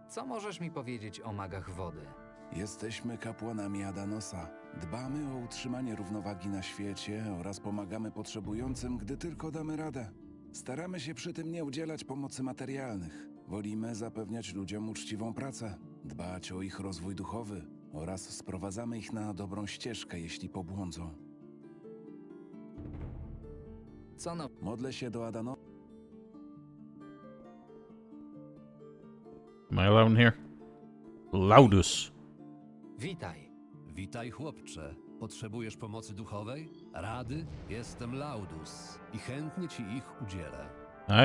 Co możesz mi powiedzieć o magach wody? Jesteśmy kapłanami Adanosa. Dbamy o utrzymanie równowagi na świecie oraz pomagamy potrzebującym, gdy tylko damy radę. Staramy się przy tym nie udzielać pomocy materialnych. Wolimy zapewniać ludziom uczciwą pracę, dbać o ich rozwój duchowy oraz sprowadzamy ich na dobrą ścieżkę, jeśli pobłądzą. Co no? Modlę się do Adanosa. Am I allowed in here? Laudus. Witaj. Witaj, chłopcze. Potrzebujesz pomocy duchowej? Rady? Jestem Laudus i chętnie ci ich udzielę.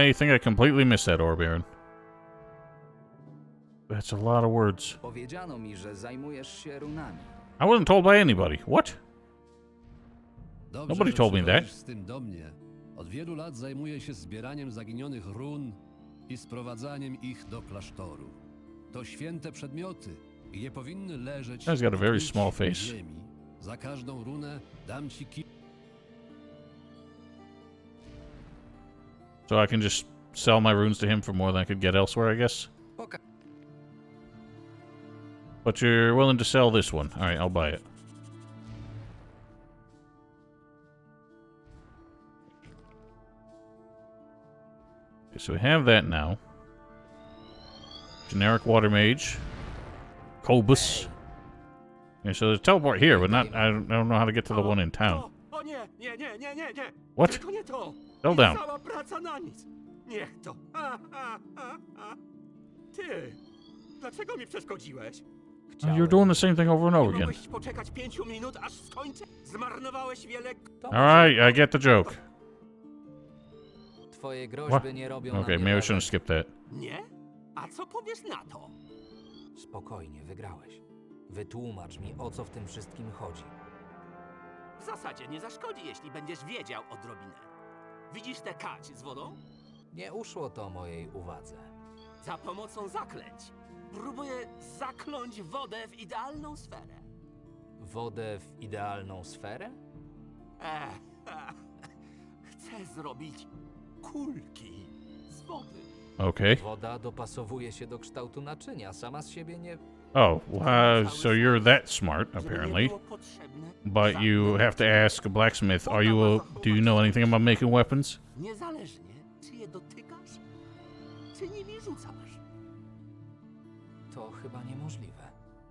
I think I completely missed that, Orbaron. That's a lot of words. Powiedziano mi, że zajmujesz się runami. I wasn't told by anybody. What? Dobrze, Nobody że told me that. przychodzisz z tym do mnie. Od wielu lat zajmuję się zbieraniem zaginionych run i sprowadzaniem ich do klasztoru. To święte przedmioty i nie powinny leżeć Guy's got a very nic small w face. ziemi. Za każdą runę dam ci So I can just sell my runes to him for more than I could get elsewhere, I guess? But you're willing to sell this one. Alright, I'll buy it. Okay, so we have that now. Generic water mage. Cobus. Okay, so there's a teleport here, but not. I don't know how to get to the one in town. O nie, nie, nie, nie, nie, nie. What? Tylko nie to. Fell down. Cała praca na nic. Niech to. Ty, dlaczego mi przeszkodziłeś? Oh, you're doing the same thing over and over again. Mogłeś poczekać 5 minut, aż skończę? Zmarnowałeś wiele... Alright, I get the joke. Twoje What? groźby nie robią na Okay, mnie maybe I shouldn't wrażenia. skip that. Nie? A co powiesz na to? Spokojnie, wygrałeś. Wytłumacz mi, o co w tym wszystkim chodzi. W zasadzie nie zaszkodzi, jeśli będziesz wiedział odrobinę. Widzisz tę kać z wodą? Nie uszło to mojej uwadze. Za pomocą zaklęć. Próbuję zakląć wodę w idealną sferę. Wodę w idealną sferę? Chcę zrobić kulki z wody. Okay. Woda dopasowuje się do kształtu naczynia, sama z siebie nie... Oh, so you're that smart, apparently. But you have to ask a blacksmith, do you know anything about making weapons? Niezależnie, czy je dotykasz, czy nimi rzucasz. To chyba niemożliwe.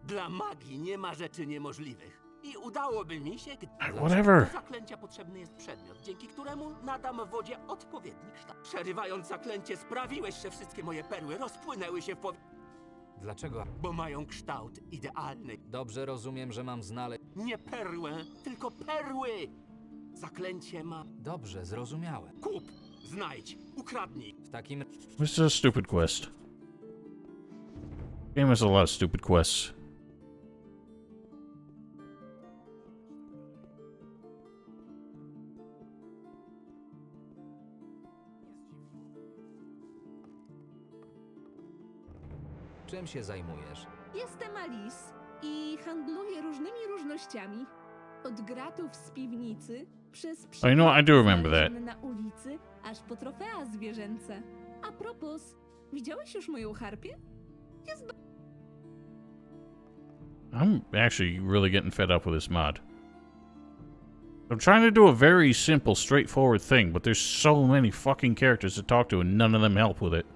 Dla magii nie ma rzeczy niemożliwych. I udałoby mi się, gdy... Whatever. Do zaklęcia potrzebny jest przedmiot, dzięki któremu nadam wodzie odpowiedni kształt. Przerywając zaklęcie sprawiłeś, że wszystkie moje perły rozpłynęły się w powietrzu. Dlaczego? Bo mają kształt idealny. Dobrze rozumiem, że mam znaleźć... Nie perłę, tylko perły! Zaklęcie ma... Dobrze, zrozumiałem. Kup, znajdź, ukradnij. W takim... This is a stupid quest. Game has a lot of stupid quests. Czym się zajmujesz? Jestem Alice i handluję różnymi różnościami. Od gratów z piwnicy, przez Oh, you know what? I do remember that. na ulicy, aż po trofea zwierzęce. A propos, widziałeś już moją harpię? Jest I'm actually really getting fed up with this mod. I'm trying to do a very simple, straightforward thing, but there's so many fucking characters to talk to and none of them help with it.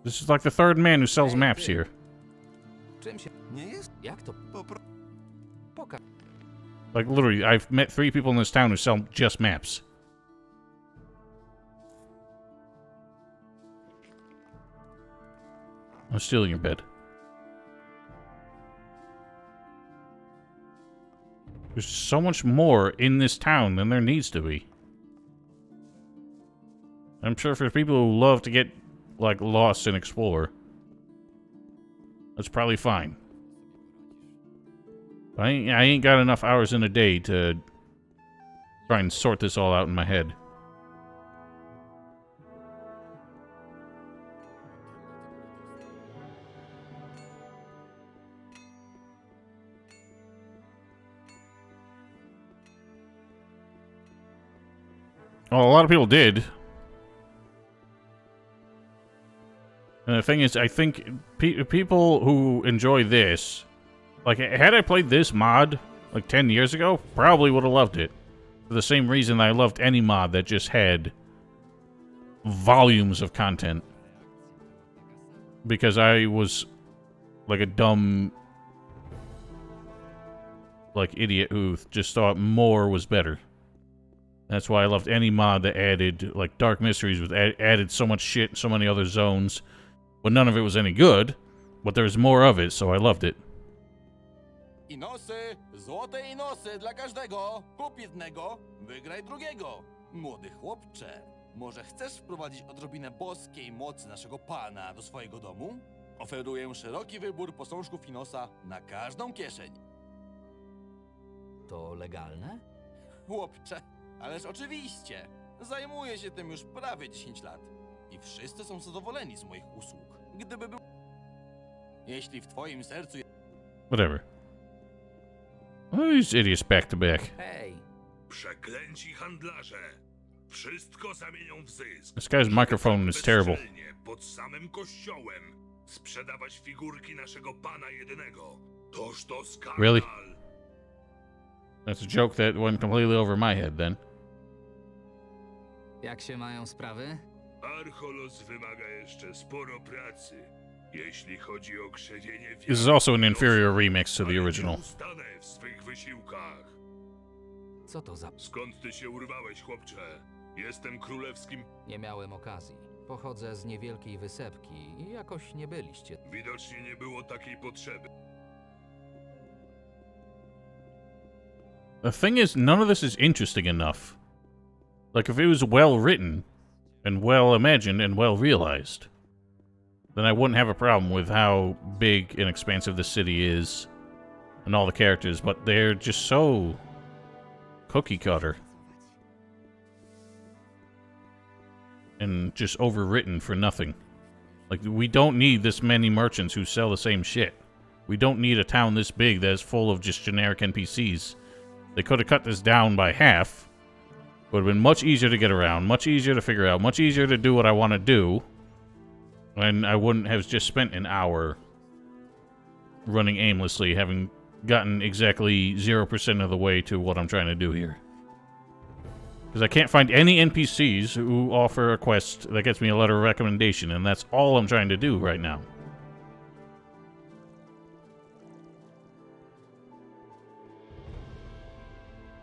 This is like the third man who sells maps here. Czym się... Nie jest? Jak to? Pokaż. Like, literally, I've met 3 people in this town who sell just maps. I'm stealing your bed. There's so much more in this town than there needs to be. I'm sure for people who love to get, like, lost and explore, that's probably fine. I ain't got enough hours in a day to try and sort this all out in my head. Well, a lot of people did. And the thing is, I think people who enjoy this, like, had I played this mod, like, 10 years ago, probably would have loved it. For the same reason I loved any mod that just had volumes of content. Because I was, like, a dumb, like, idiot who just thought more was better. That's why I loved any mod that added, like, Dark Mysteries, with added so much shit in so many other zones. But none of it was any good, but there was more of it, so I loved it. Inosy, złote inosy dla każdego. Kup jednego, wygraj drugiego. Młody chłopcze, może chcesz wprowadzić odrobinę boskiej mocy naszego Pana do swojego domu? Oferuję szeroki wybór posążków Inosa na każdą kieszeń. To legalne? Chłopcze, ależ oczywiście. Zajmuję się tym już prawie 10 lat. I wszyscy są zadowoleni z moich usług. Gdyby był... Jeśli w twoim sercu... Whatever. Oh, these idiots back to back. Hej! Przeklęci handlarze. Wszystko zamienią w zysk. This guy's microphone is terrible. Pod samym kościołem sprzedawać figurki naszego Pana jedynego. Toż to skandal. Really? That's a joke that went completely over my head then. Jak się mają sprawy? Archolos wymaga jeszcze sporo pracy, jeśli chodzi o krzewienie This is also an inferior remix to the original. ustanę w swych wysiłkach. Co to za... Skąd ty się urwałeś, chłopcze? Jestem królewskim... Nie miałem okazji. Pochodzę z niewielkiej wysepki i jakoś nie byliście. Widocznie nie było takiej potrzeby. The thing is, none of this is interesting enough. Like, if it was well written, and well imagined, and well realized, then I wouldn't have a problem with how big and expansive the city is, and all the characters, but they're just so cookie cutter. And just overwritten for nothing. Like, we don't need this many merchants who sell the same shit. We don't need a town this big that is full of just generic NPCs. They could have cut this down by half. It would have been much easier to get around, much easier to figure out, much easier to do what I want to do. And I wouldn't have just spent an hour running aimlessly, having gotten exactly 0% of the way to what I'm trying to do here. Because I can't find any NPCs who offer a quest that gets me a letter of recommendation, and that's all I'm trying to do right now.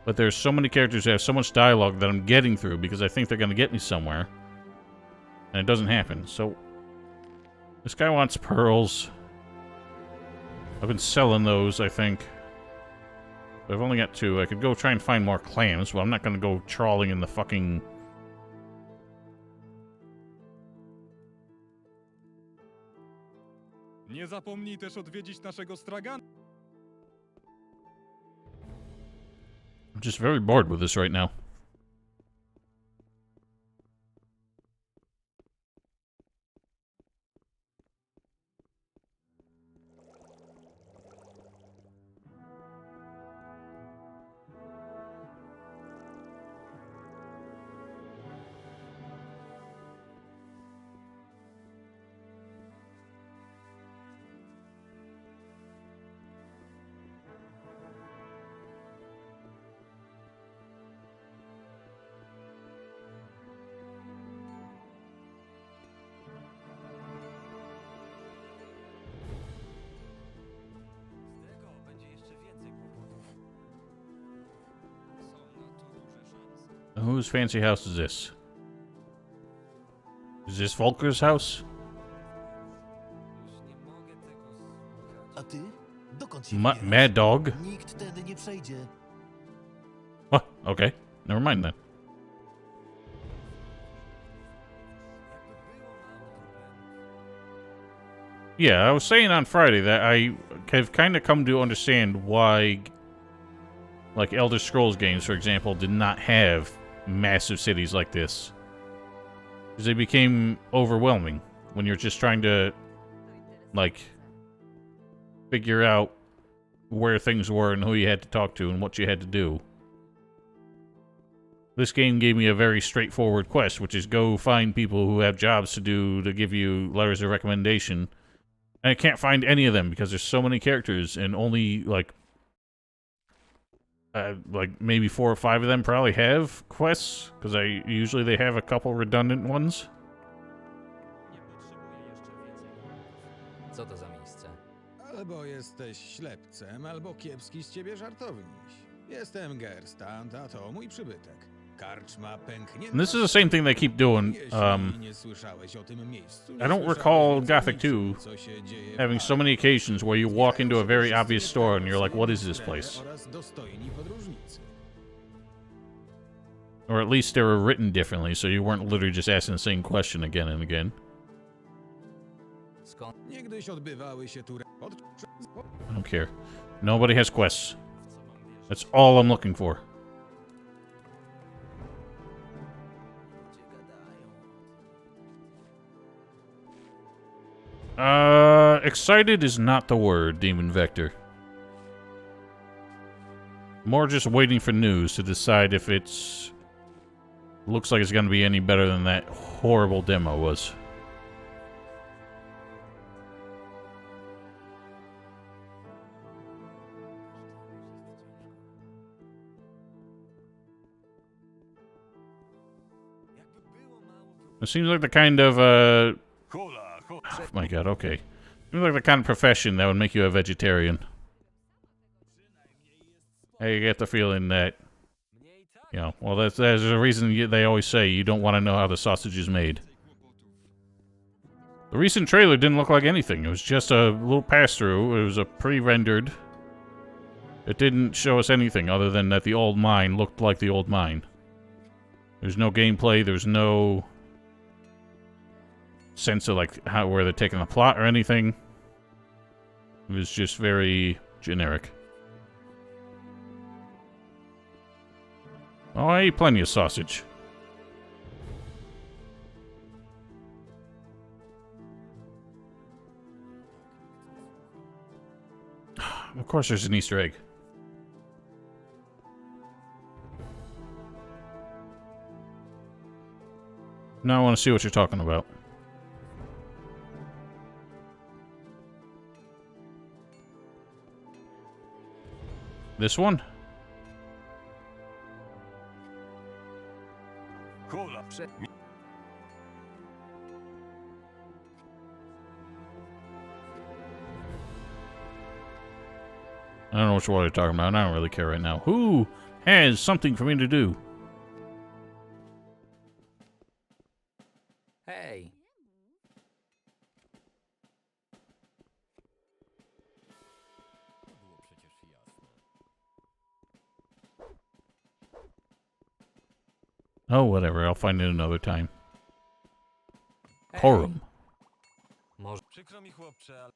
But there's so many characters who have so much dialogue that I'm getting through because I think they're going to get me somewhere. And it doesn't happen. So, this guy wants pearls. I've been selling those, I think. But I've only got 2. I could go try and find more clams, but I'm not going to go trawling in the fucking... Nie zapomnij też odwiedzić naszego stragana. I'm just very bored with this right now. Whose fancy house is this? Is this Volker's house? A ty? Dokąd się Mad Dog? Nikt tędy nie przejdzie. Oh, okay. Never mind then. Yeah, I was saying on Friday that I have kind of come to understand why, like, Elder Scrolls games, for example, did not have massive cities like this. Because they became overwhelming when you're just trying to, like, figure out where things were and who you had to talk to and what you had to do. This game gave me a very straightforward quest, which is go find people who have jobs to do to give you letters of recommendation. And I can't find any of them because there's so many characters and only, like maybe 4 or 5 of them probably have quests, because usually they have a couple redundant ones. Co to za miejsce? Albo jesteś ślepcem, albo kiepski z ciebie żartowniś. Jestem Gerstand, a to mój przybytek. Karczma pęknięta. And this is the same thing they keep doing. Nie słyszałeś o tym miejscu, I don't recall Gothic 2 having so many occasions where you walk into a very obvious store and you're like, what is this place? Or at least they were written differently, so you weren't literally just asking the same question again and again. I don't care. Nobody has quests. That's all I'm looking for. Excited is not the word, Demon Vector. More just waiting for news to decide if it's... looks like it's gonna be any better than that horrible demo was. It seems like the kind of, oh my god, okay. Seems like the kind of profession that would make you a vegetarian. I get the feeling that, you know, well, there's a reason they always say you don't want to know how the sausage is made. The recent trailer didn't look like anything. It was just a little pass-through. It was a pre-rendered. It didn't show us anything other than that the old mine looked like the old mine. There's no gameplay. There's no sense of like where they're taking the plot or anything. It was just very generic. Oh, I ate plenty of sausage. Of course there's an Easter egg. Now I want to see what you're talking about. This one? I don't know which one you're talking about. I don't really care right now. Who has something for me to do? Hej! Oh, whatever. I'll find it another time. Corum. Może... Przykro mi, chłopcze, ale...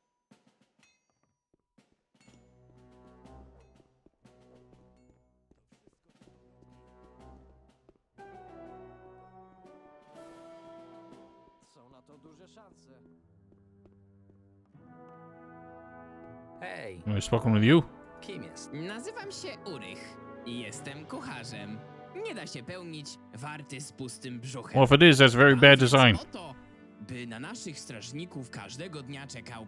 Są na to duże szanse. Hej! Have I spoken with you? Kim jest? Nazywam się Urych i jestem kucharzem. Nie da się pełnić warty z pustym brzuchem. Well, if it is, that's very bad design. Oto, by na naszych strażników każdego dnia czekał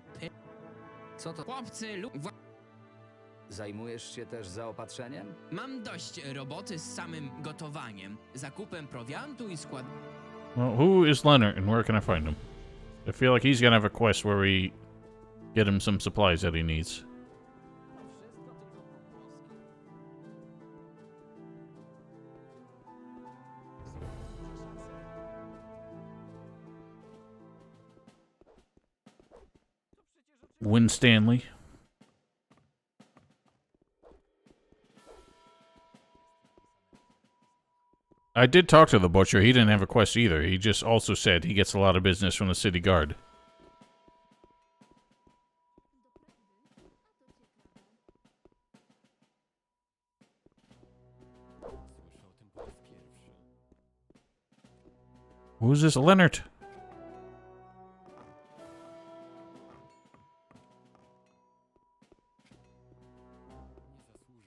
Co to? chłopcy lub... Zajmujesz się też zaopatrzeniem? Mam dość roboty z samym gotowaniem, zakupem prowiantu i skład... Well, who is Leonard and where can I find him? I feel like he's gonna have a quest where we get him some supplies that he needs. Winstanley. I did talk to the butcher. He didn't have a quest either. He just also said he gets a lot of business from the city guard. Who's this Leonard?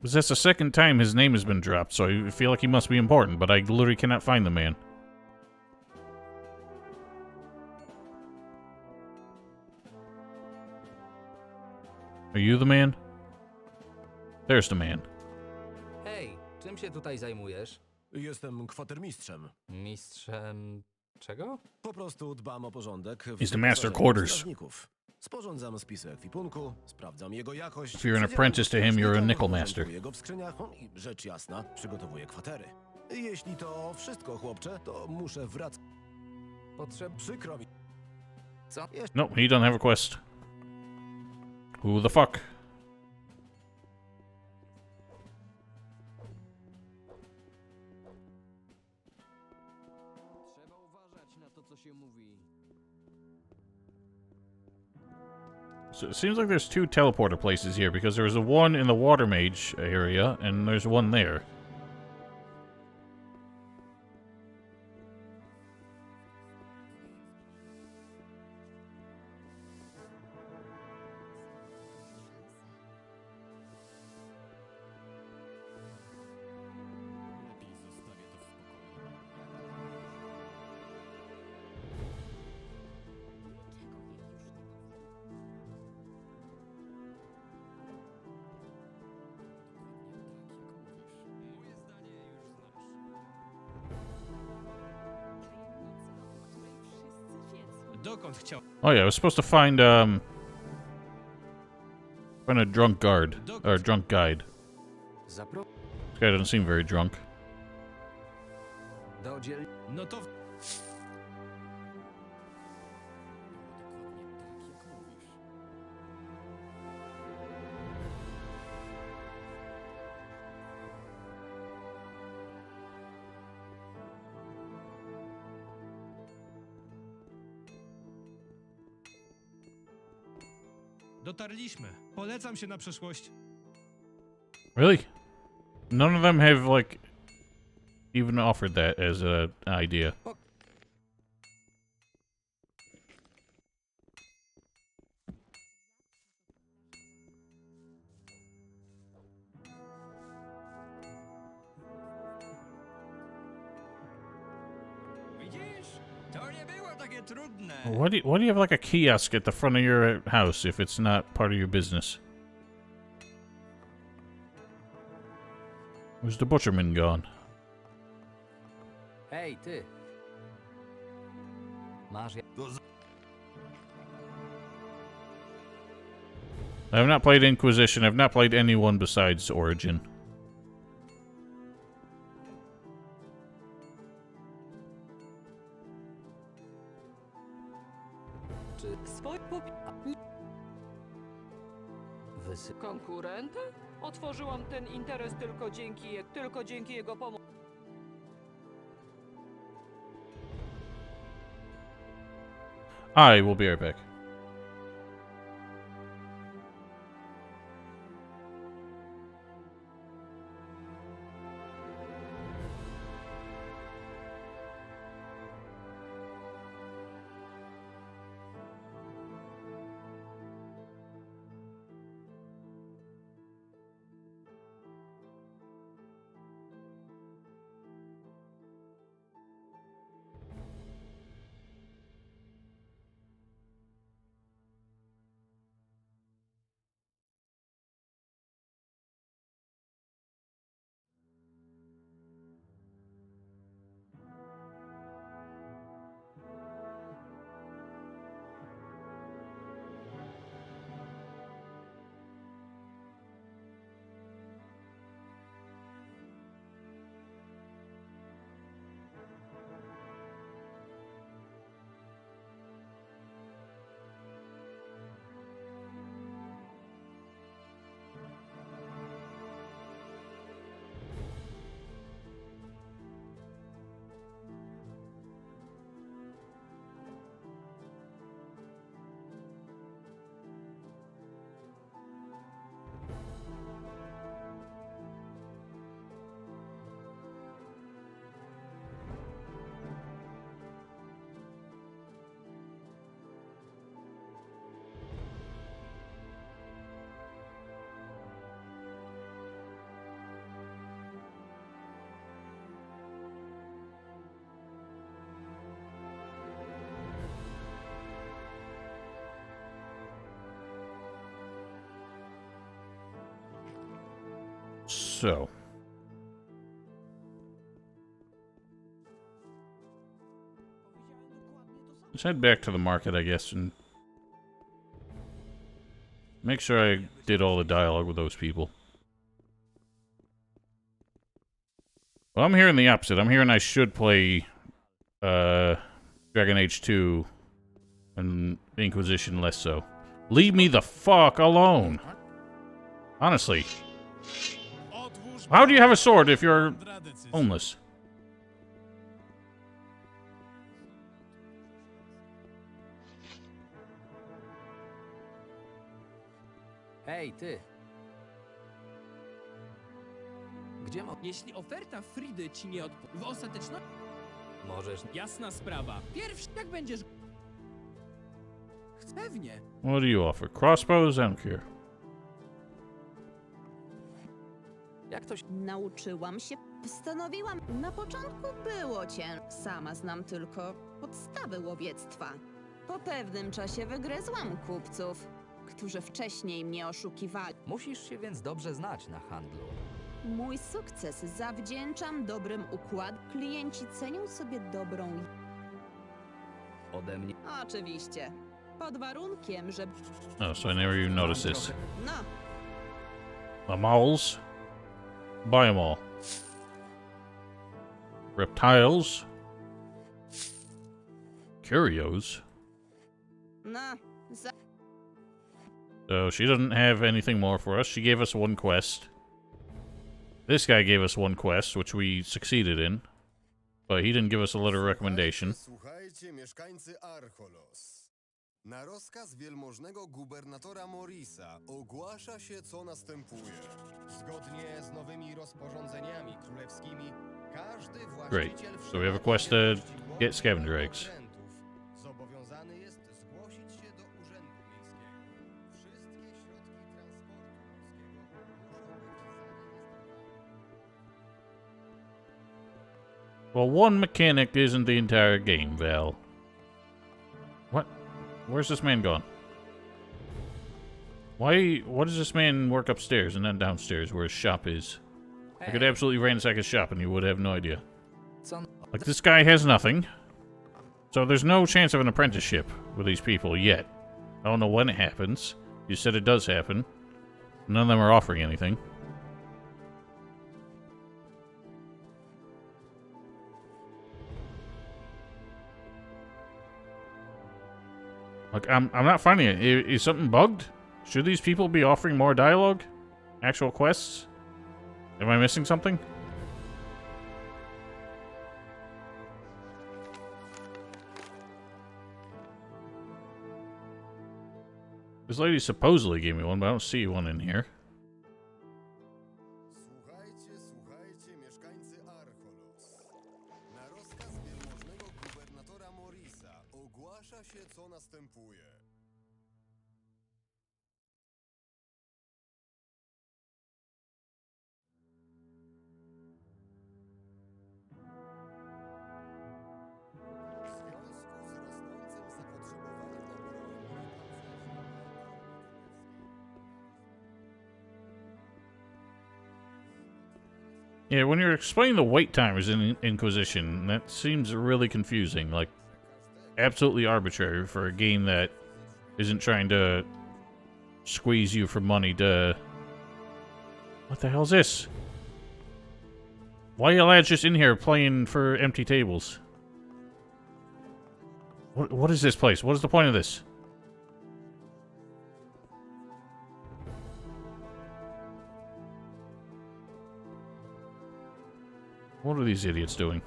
Because that's the second time his name has been dropped, so I feel like he must be important, but I literally cannot find the man. Are you the man? There's the man. Hej, czym się tutaj zajmujesz? Jestem kwatermistrzem. Mistrzem... czego? Po prostu dbam o porządek w He's the master wyposażeniu quarters. strażników. Sporządzam spisy ekwipunku, sprawdzam jego jakość. If you're an przydzielam apprentice to him, you're a strażnikom, nickel master. porządkuję go w skrzyniach i rzecz jasna, przygotowuję kwatery. Jeśli to wszystko, chłopcze, to muszę wracać. Przykro mi. Co? Nope, he doesn't have a quest. Who the fuck? Trzeba uważać na to, co się mówi. So it seems like there's two teleporter places here, because there was a one in the water mage area, and there's one there. Dokąd chciał? Oh yeah, I was supposed to find a drunk guard or drunk guide. This guy doesn't seem very drunk. No to... Dotarliśmy. Polecam się na przeszłość. Really? None of them have like even offered that as an idea. Widzisz? To nie było takie trudne. Why do you have like a kiosk at the front of your house if it's not part of your business? Where's the butcherman gone? Hej, ty. Masz... I have not played Inquisition. I've not played anyone besides Origin. Konkurenta? Otworzyłam ten interes tylko dzięki jego pomocy. I will be right back. So. Let's head back to the market, I guess, and make sure I did all the dialogue with those people. Well, I'm hearing the opposite. I'm hearing I should play Dragon Age 2 and Inquisition less so. Leave me the fuck alone. Honestly. How do you have a sword if you're homeless? Hej, ty. Gdzie Jeśli oferta Fridy ci nie odpowie, w ostateczności... Możesz... Jasna sprawa. Pierwszy, jak będziesz... Pewnie. What do you offer? Crossbows? I don't care. Jak to się... Nauczyłam się, postanowiłam. Na początku było ciężko. Sama znam tylko podstawy łowiectwa. Po pewnym czasie wygryzłam kupców, którzy wcześniej mnie oszukiwali. Musisz się więc dobrze znać na handlu. Mój sukces zawdzięczam dobrym układom. Klienci cenią sobie dobrą... Ode mnie... Oczywiście. Pod warunkiem, że... Oh, so I never even noticed this. No. The moles? Buy them all. Reptiles? Curios? No. So she doesn't have anything more for us. She gave us one quest. This guy gave us one quest, which we succeeded in. But he didn't give us a letter of recommendation. Słuchajcie, mieszkańcy Archolos. Na rozkaz wielmożnego gubernatora Morisa ogłasza się, co następuje. Zgodnie z nowymi rozporządzeniami królewskimi, każdy właściciel... Great. So we have a quest to get scavenger eggs. Zobowiązany jest zgłosić się do urzędu miejskiego. Wszystkie środki transportu morskiego Well, one mechanic isn't the entire game, Val. What? Where's this man gone? Why does this man work upstairs and not downstairs where his shop is? I could absolutely ransack his shop and you would have no idea. Like, this guy has nothing. So there's no chance of an apprenticeship with these people yet. I don't know when it happens. You said it does happen. None of them are offering anything. Like, I'm not finding it. Is something bugged? Should these people be offering more dialogue? Actual quests? Am I missing something? This lady supposedly gave me one, but I don't see one in here. Słuchajcie, mieszkańcy Archolos. Na rozkaz wielmożnego gubernatora Morisa ogłasza się, co następuje. Yeah, when you're explaining the wait timers in Inquisition, that seems really confusing. Like, absolutely arbitrary for a game that isn't trying to squeeze you for money to... What the hell's this? Why are you lads just in here playing for empty tables? What is this place? What is the point of this? What are these idiots doing?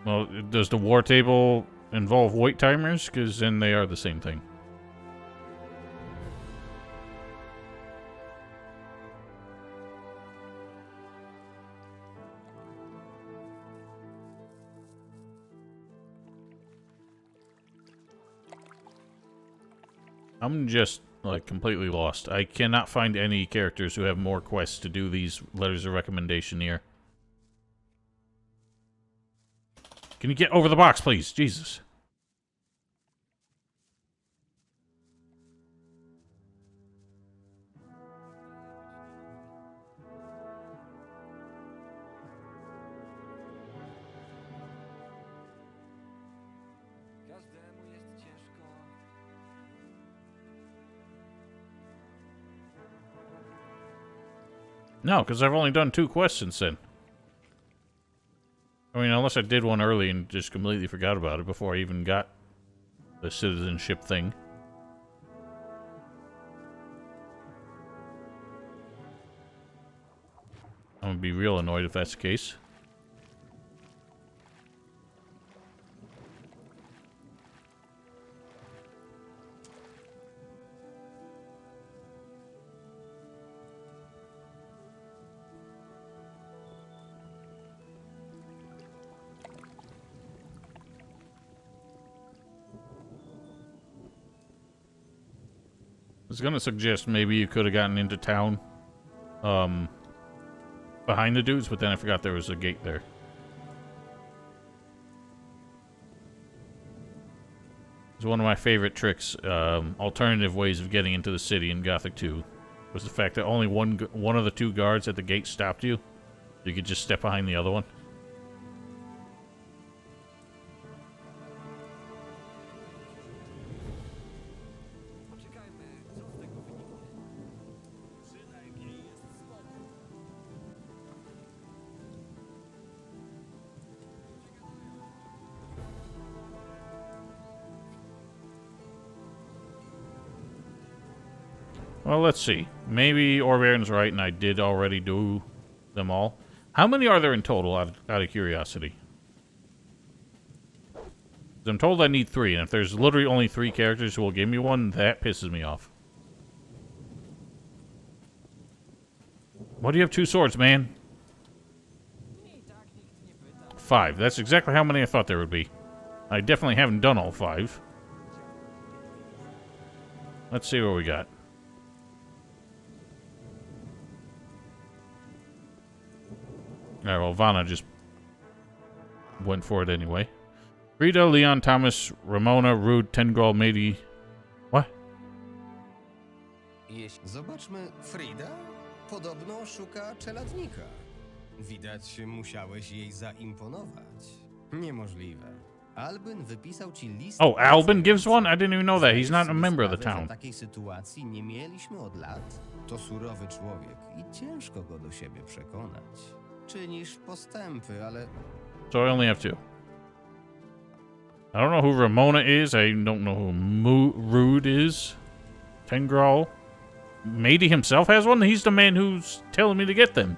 Well, does the war table involve wait timers? Because then they are the same thing. I'm just, like, completely lost. I cannot find any characters who have more quests to do these letters of recommendation here. Can you get over the box, please? Jesus. Każdemu jest ciężko. No, because I've only done 2 questions then. I mean, unless I did one early and just completely forgot about it before I even got the citizenship thing. I'm gonna be real annoyed if that's the case. I was gonna suggest maybe you could have gotten into town behind the dudes, but then I forgot there was a gate there. It's one of my favorite tricks, alternative ways of getting into the city in Gothic 2, was the fact that only one of the 2 guards at the gate stopped you. You could just step behind the other one. Well, let's see. Maybe Orbaron's right and I did already do them all. How many are there in total, out of curiosity? 'Cause I'm told I need 3, and if there's literally only 3 characters who will give me one, that pisses me off. Why do you have 2 swords, man? 5. That's exactly how many I thought there would be. I definitely haven't done all 5. Let's see what we got. Alright, well, Vanna just went for it anyway. Rita, Leon, Thomas, Ramona, Rude, Tengral, Mady. What? Zobaczmy, Frida podobno szuka czeladnika. Widać, musiałeś jej zaimponować. Niemożliwe. Albin wypisał ci list. Oh, Albin gives one? I didn't even know that. He's not a member of the town. Takiej sytuacji nie mieliśmy od lat. To surowy człowiek i ciężko go do siebie przekonać. Czynisz postępy, ale... So I only have 2. I don't know who Ramona is. I don't know who Rude is. Tengral. Mady himself has one? He's the man who's telling me to get them.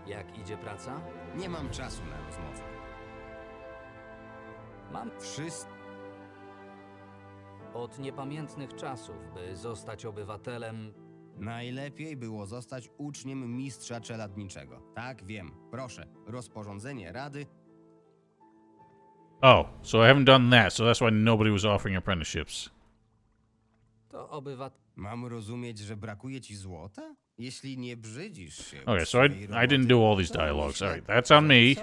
Jak idzie praca? Nie mam czasu na rozmowę. Mam od niepamiętnych czasów, by zostać obywatelem. Najlepiej było zostać uczniem mistrza czeladniczego. Tak, wiem. Proszę, rozporządzenie rady. Oh, so I haven't done that, so that's why nobody was offering apprenticeships. To Mam rozumieć, że brakuje ci złota? Jeśli nie brzydzisz się... Okay, so I didn't do all these dialogues. Alright, that's on me.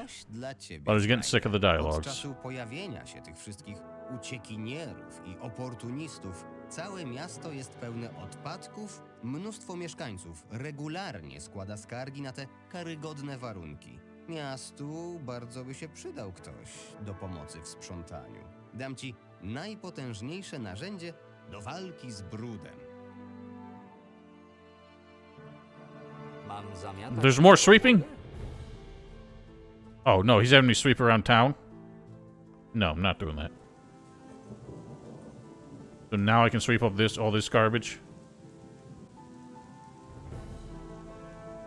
But I was getting sick of the Od dialogues. czasu pojawienia się tych wszystkich uciekinierów i oportunistów, całe miasto jest pełne odpadków, mnóstwo mieszkańców regularnie składa skargi na te karygodne warunki. Miastu bardzo by się przydał ktoś do pomocy w sprzątaniu. Dam ci najpotężniejsze narzędzie do walki z brudem. Mam zamiatać. There's more sweeping? Oh, no, he's having me sweep around town? No, I'm not doing that. So now I can sweep up all this garbage?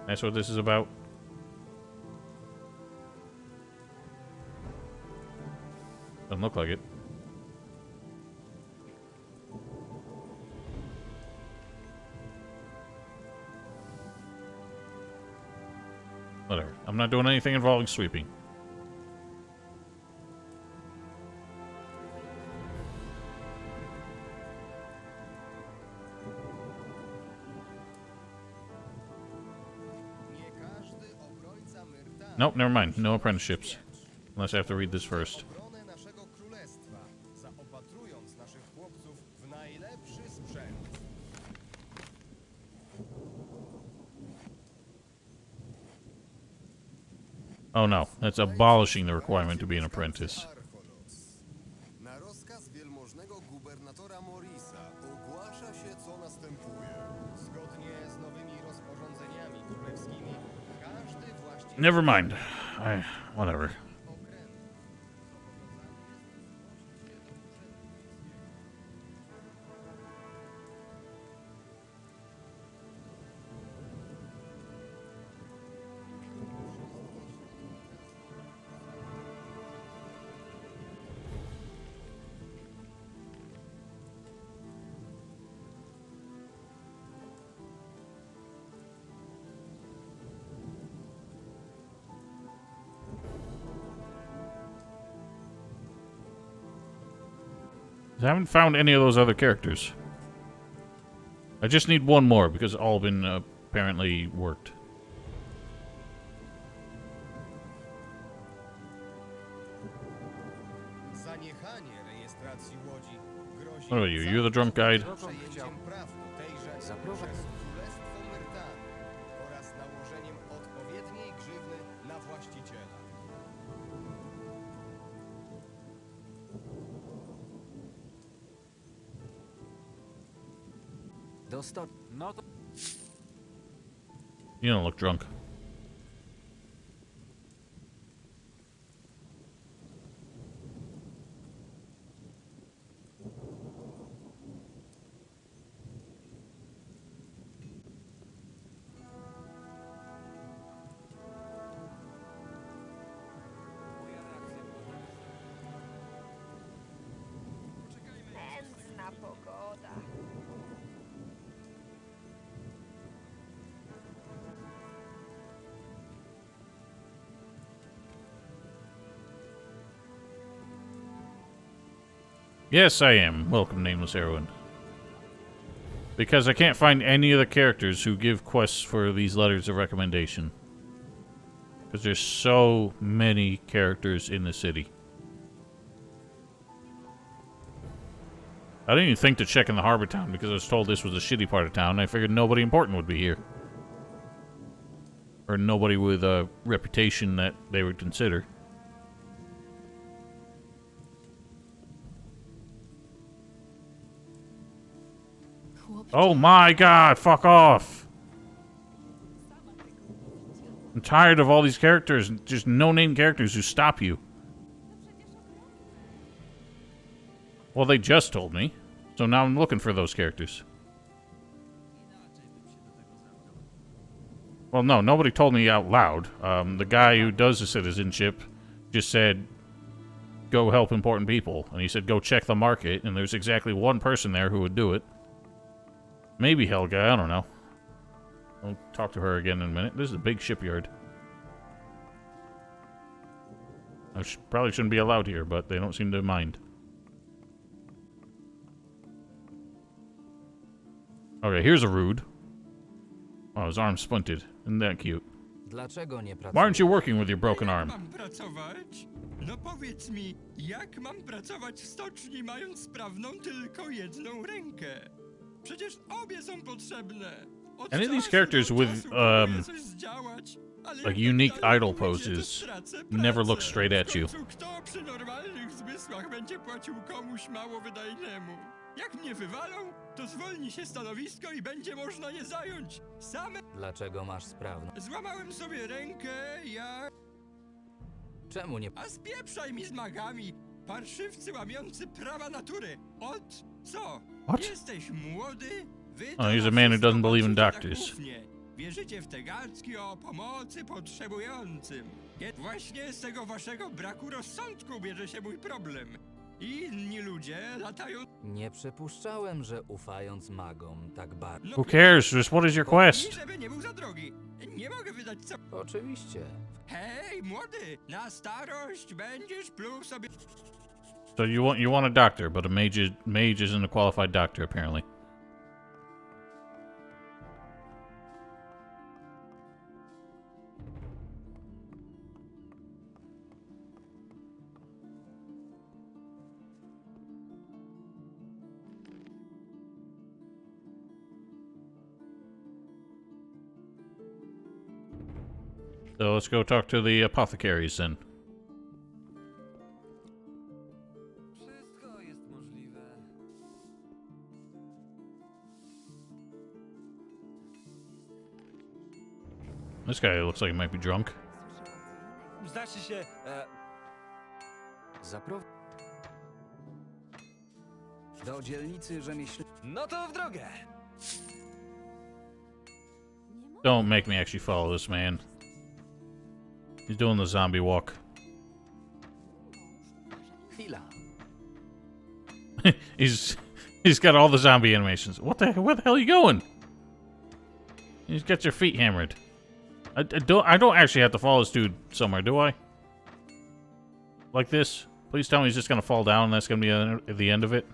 That's what this is about? Doesn't look like it. Whatever. I'm not doing anything involving sweeping. Nope, never mind. No apprenticeships. Unless I have to read this first. obronę naszego królestwa, zaopatrując naszych chłopców w najlepszy sprzęt. Oh no, that's abolishing the requirement to be an apprentice. Na rozkaz wielmożnego gubernatora Morisa ogłasza się, co następuje. Zgodnie z nowymi rozporządzeniami królewskimi, każdy właściciel... Never mind. Whatever. I haven't found any of those other characters. I just need one more because all been apparently worked. Zaniechanie rejestracji łodzi grozi... What about you? You're the drunk guide? ...przejęciem praw do tejże przez Królestwo Myrtany oraz nałożeniem odpowiedniej grzywny na właściciela. No to... You don't look drunk. Nędzna pogoda. Yes, I am. Welcome, Nameless Heroine. Because I can't find any of the characters who give quests for these letters of recommendation. Because there's so many characters in the city. I didn't even think to check in the harbor town because I was told this was a shitty part of town. I figured nobody important would be here. Or nobody with a reputation that they would consider. Oh my god, fuck off! I'm tired of all these characters, just no-name characters who stop you. Well, they just told me, so now I'm looking for those characters. Well, no, nobody told me out loud. The guy who does the citizenship just said, go help important people. And he said, go check the market, and there's exactly one person there who would do it. Maybe Helga, I don't know. I'll talk to her again in a minute. This is a big shipyard. I probably shouldn't be allowed here, but they don't seem to mind. Okay, here's a Rude. Oh, his arm's splinted. Isn't that cute? Dlaczego nie Why aren't you working with your broken arm? Mam pracować? No powiedz mi, jak mam pracować w stoczni, mając sprawną tylko jedną rękę? Przecież obie są potrzebne. Any of these characters with, like, unique idle poses never look straight at you. Kto przy normalnych zmysłach będzie płacił komuś mało wydajnemu? Jak mnie wywalą, to zwolni się stanowisko i będzie można je zająć. Same... Dlaczego masz sprawną? Złamałem sobie rękę, Czemu nie... A spieprzaj mi z magami, parszywcy łamiący prawa natury. Co? What? Jesteś młody? Oh, he's a man who doesn't believe in doctors. Wierzycie w te gadki o pomocy potrzebującym. Właśnie z tego waszego braku rozsądku bierze się mój problem. Inni ludzie latają... Nie przypuszczałem, że ufając magom tak bardzo... Who cares? Just what is your quest? Żeby nie był za drogi. Nie mogę wydać co... Oczywiście. Hej, młody! Na starość będziesz pluł sobie... So you want a doctor, but a mage isn't a qualified doctor, apparently. So let's go talk to the apothecaries then. Wszystko jest możliwe. This guy looks like he might be drunk. Znaczy się... Do dzielnicy rzemieślniczej. No to w drogę! Don't make me actually follow this man. He's doing the zombie walk. Chwila. He's got all the zombie animations. Where the hell are you going? He's got your feet hammered. I don't actually have to follow this dude somewhere, do I? Like this? Please tell me he's just gonna fall down and that's gonna be the end of it.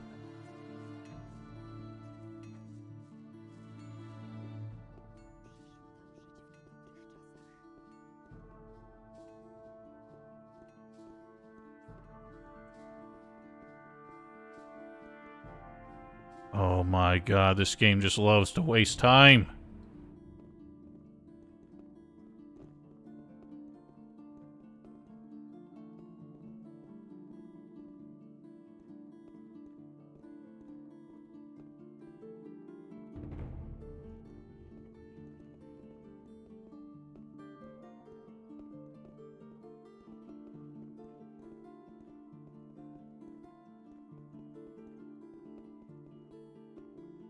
Oh my god, this game just loves to waste time.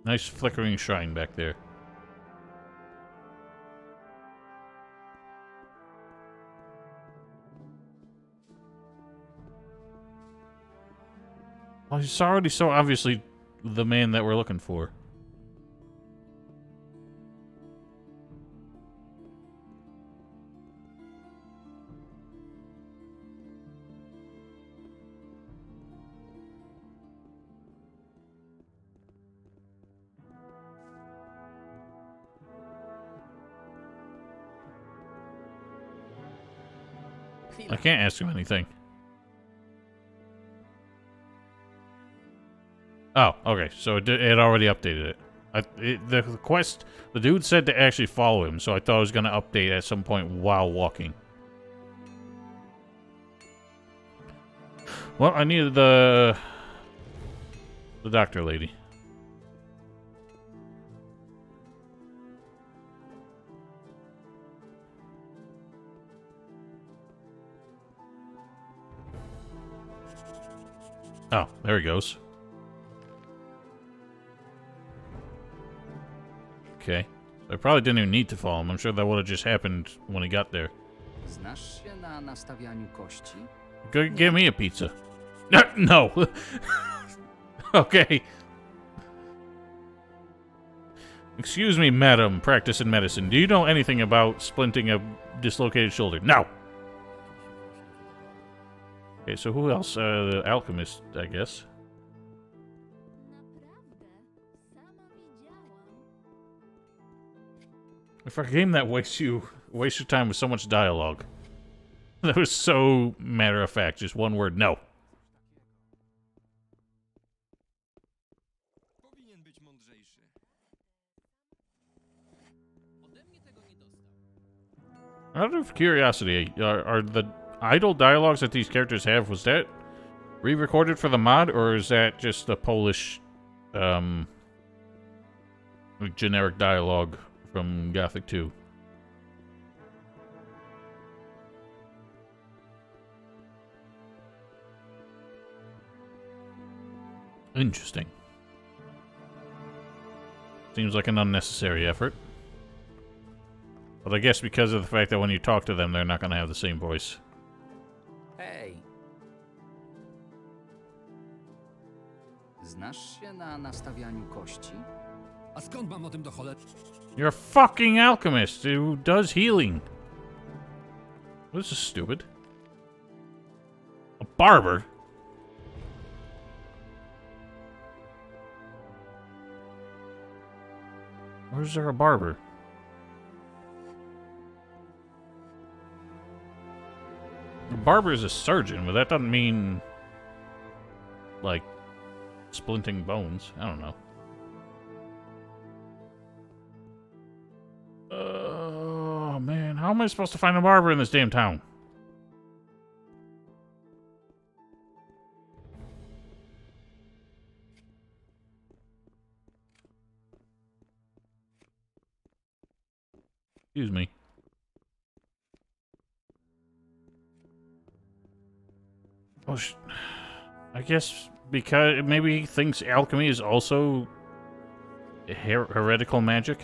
Nice flickering shrine back there. Well, he's already so obviously the man that we're looking for. I can't ask him anything. Oh, okay. So it already updated it. The quest, the dude said to actually follow him, so I thought it was going to update at some point while walking. Well, I needed the doctor lady. Oh, there he goes. Okay. I probably didn't even need to follow him. I'm sure that would have just happened when he got there. Znasz się na nastawianiu kości? Go give me a pizza. No. Okay. Excuse me, madam, practicing medicine. Do you know anything about splinting a dislocated shoulder? No. Okay, so who else? The alchemist, I guess. For a game that wastes your time with so much dialogue. That was so matter of fact, just one word, no. Out of curiosity, are the idle dialogues that these characters have, was that re-recorded for the mod, or is that just the Polish, like generic dialogue from Gothic 2? Interesting. Seems like an unnecessary effort. But I guess because of the fact that when you talk to them, they're not going to have the same voice. Hej. Znasz się na nastawianiu kości? A skąd mam o tym do cholery? You're a fucking alchemist who does healing. This is stupid. A barber? Where's there a barber? A barber is a surgeon, but that doesn't mean, like, splinting bones. I don't know. Oh, man. how am I supposed to find a barber in this damn town? Excuse me. Oh, I guess because maybe he thinks alchemy is also heretical magic.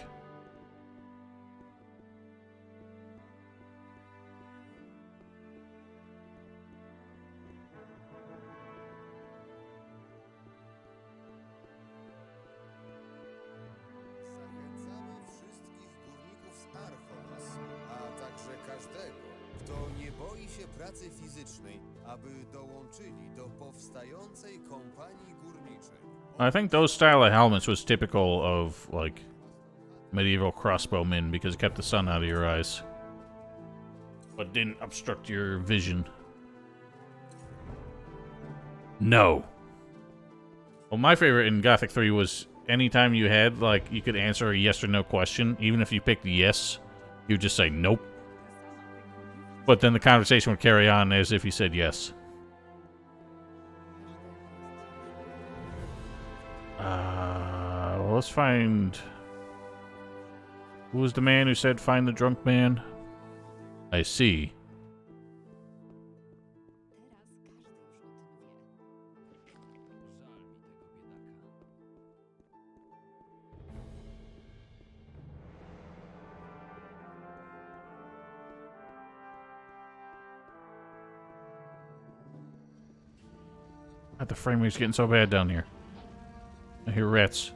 Zachęcamy wszystkich górników z Archolos, a także każdego, kto nie boi się pracy fizycznej, aby dołączyli do powstającej kompanii górniczej. I think those style of helmets was typical of, like, medieval crossbowmen because it kept the sun out of your eyes. But didn't obstruct your vision. No. Well, my favorite in Gothic 3 was anytime you had, like, you could answer a yes or no question, even if you picked yes, you would just say nope. But then the conversation would carry on as if you said yes. Well, let's find... Who was the man who said find the drunk man? I see. God, the frame rate's getting so bad down here. I hear rats.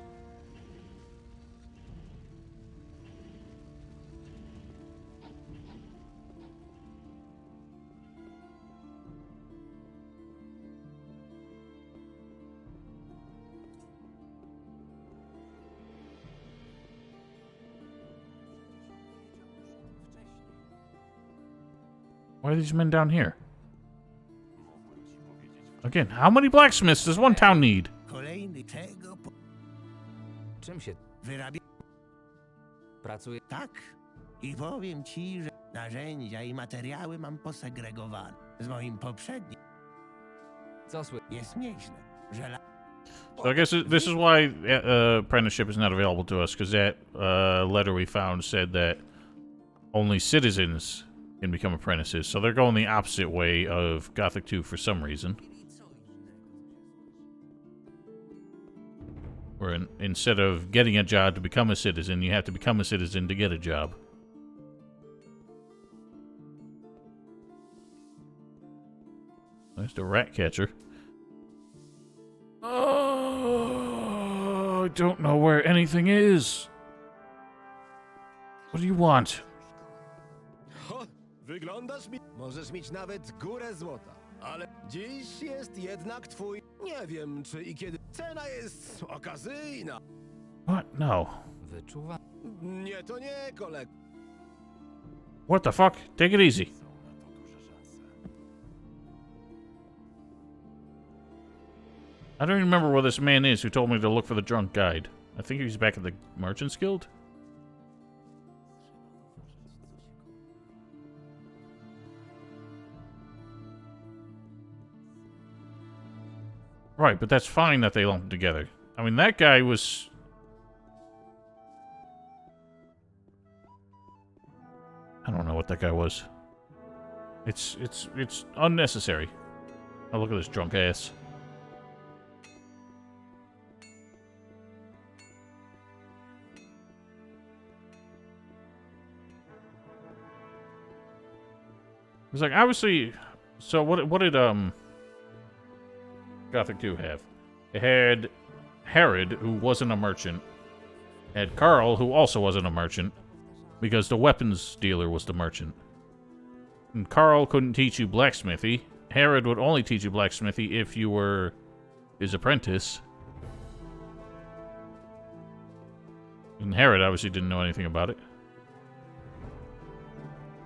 Why are these men down here? Again, how many blacksmiths does one town need? Kolejny tego Czym się wyrabia. pracuje? Tak. I powiem ci, że narzędzia i materiały mam posegregowane. Z moim poprzednim. Co sły? Jest nieźle. So I guess this is why apprenticeship is not available to us, because that letter we found said that only citizens can become apprentices. So they're going the opposite way of Gothic 2 for some reason. Where instead of getting a job to become a citizen, you have to become a citizen to get a job. There's the rat catcher. Oh, I don't know where anything is. What do you want? Ho, wyglądasz mi... Możesz mieć nawet górę złota. Ale dziś jest jednak twój... Nie wiem, czy i kiedy... Cena jest okazyjna. What? No. Wyczuwa... Nie, to nie, kolego. What the fuck? Take it easy. I don't even remember where this man is who told me to look for the drunk guide. I think he's back at the Merchants Guild. Right, but that's fine that they lumped together. I mean, that guy was... I don't know what that guy was. It's unnecessary. Oh, look at this drunk ass. It's like, obviously... So, what did, Gothic 2 have? It had Herod, who wasn't a merchant. It had Carl, who also wasn't a merchant. Because the weapons dealer was the merchant. And Carl couldn't teach you blacksmithy. Herod would only teach you blacksmithy if you were his apprentice. And Herod obviously didn't know anything about it.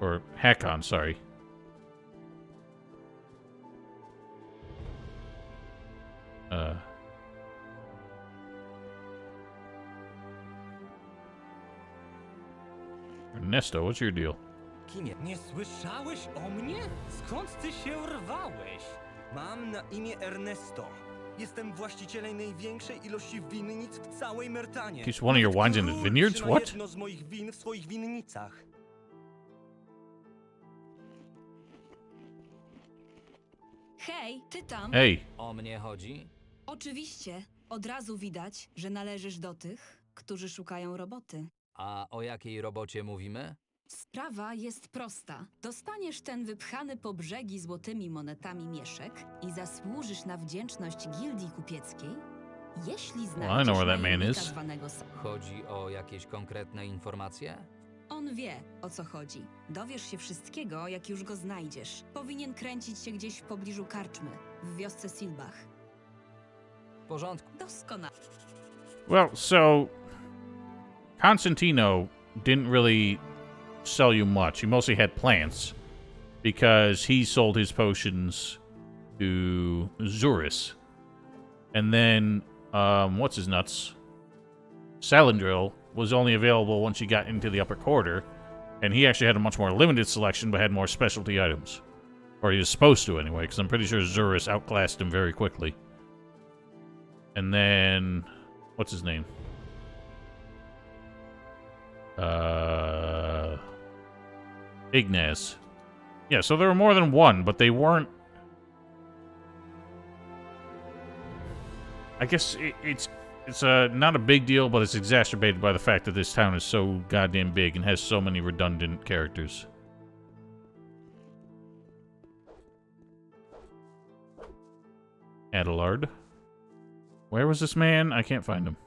Or Hakon, sorry. Ernesto, what's your deal? Kim je? Nie słyszałeś o mnie? Skąd ty się urwałeś? Mam na imię Ernesto. Jestem właścicielem największej ilości winnic w całej Myrtanie. Keeps one of your wines in his vineyards? Trzyma What? jedno z moich win w swoich winnicach. Hej, ty tam? Hej. O mnie chodzi? Oczywiście, od razu widać, że należysz do tych, którzy szukają roboty. A o jakiej robocie mówimy? Sprawa jest prosta. Dostaniesz ten wypchany po brzegi złotymi monetami mieszek i zasłużysz na wdzięczność gildii kupieckiej, jeśli Well, I know znajdziesz where that man najemnika is. zwanego Chodzi o jakieś konkretne informacje? On wie, o co chodzi. Dowiesz się wszystkiego, jak już go znajdziesz. Powinien kręcić się gdzieś w pobliżu karczmy, w wiosce Silbach. W porządku. Doskonale. Well, so Constantino didn't really sell you much. He mostly had plants because he sold his potions to Zurus. And then, what's his nuts? Salandril was only available once you got into the upper quarter, and he actually had a much more limited selection but had more specialty items. Or he was supposed to anyway, because I'm pretty sure Zurus outclassed him very quickly. And then, what's his name? Ignaz. Yeah, so there were more than one, but they weren't... I guess it's not a big deal, but it's exacerbated by the fact that this town is so goddamn big and has so many redundant characters. Adelard. Where was this man? I can't find him.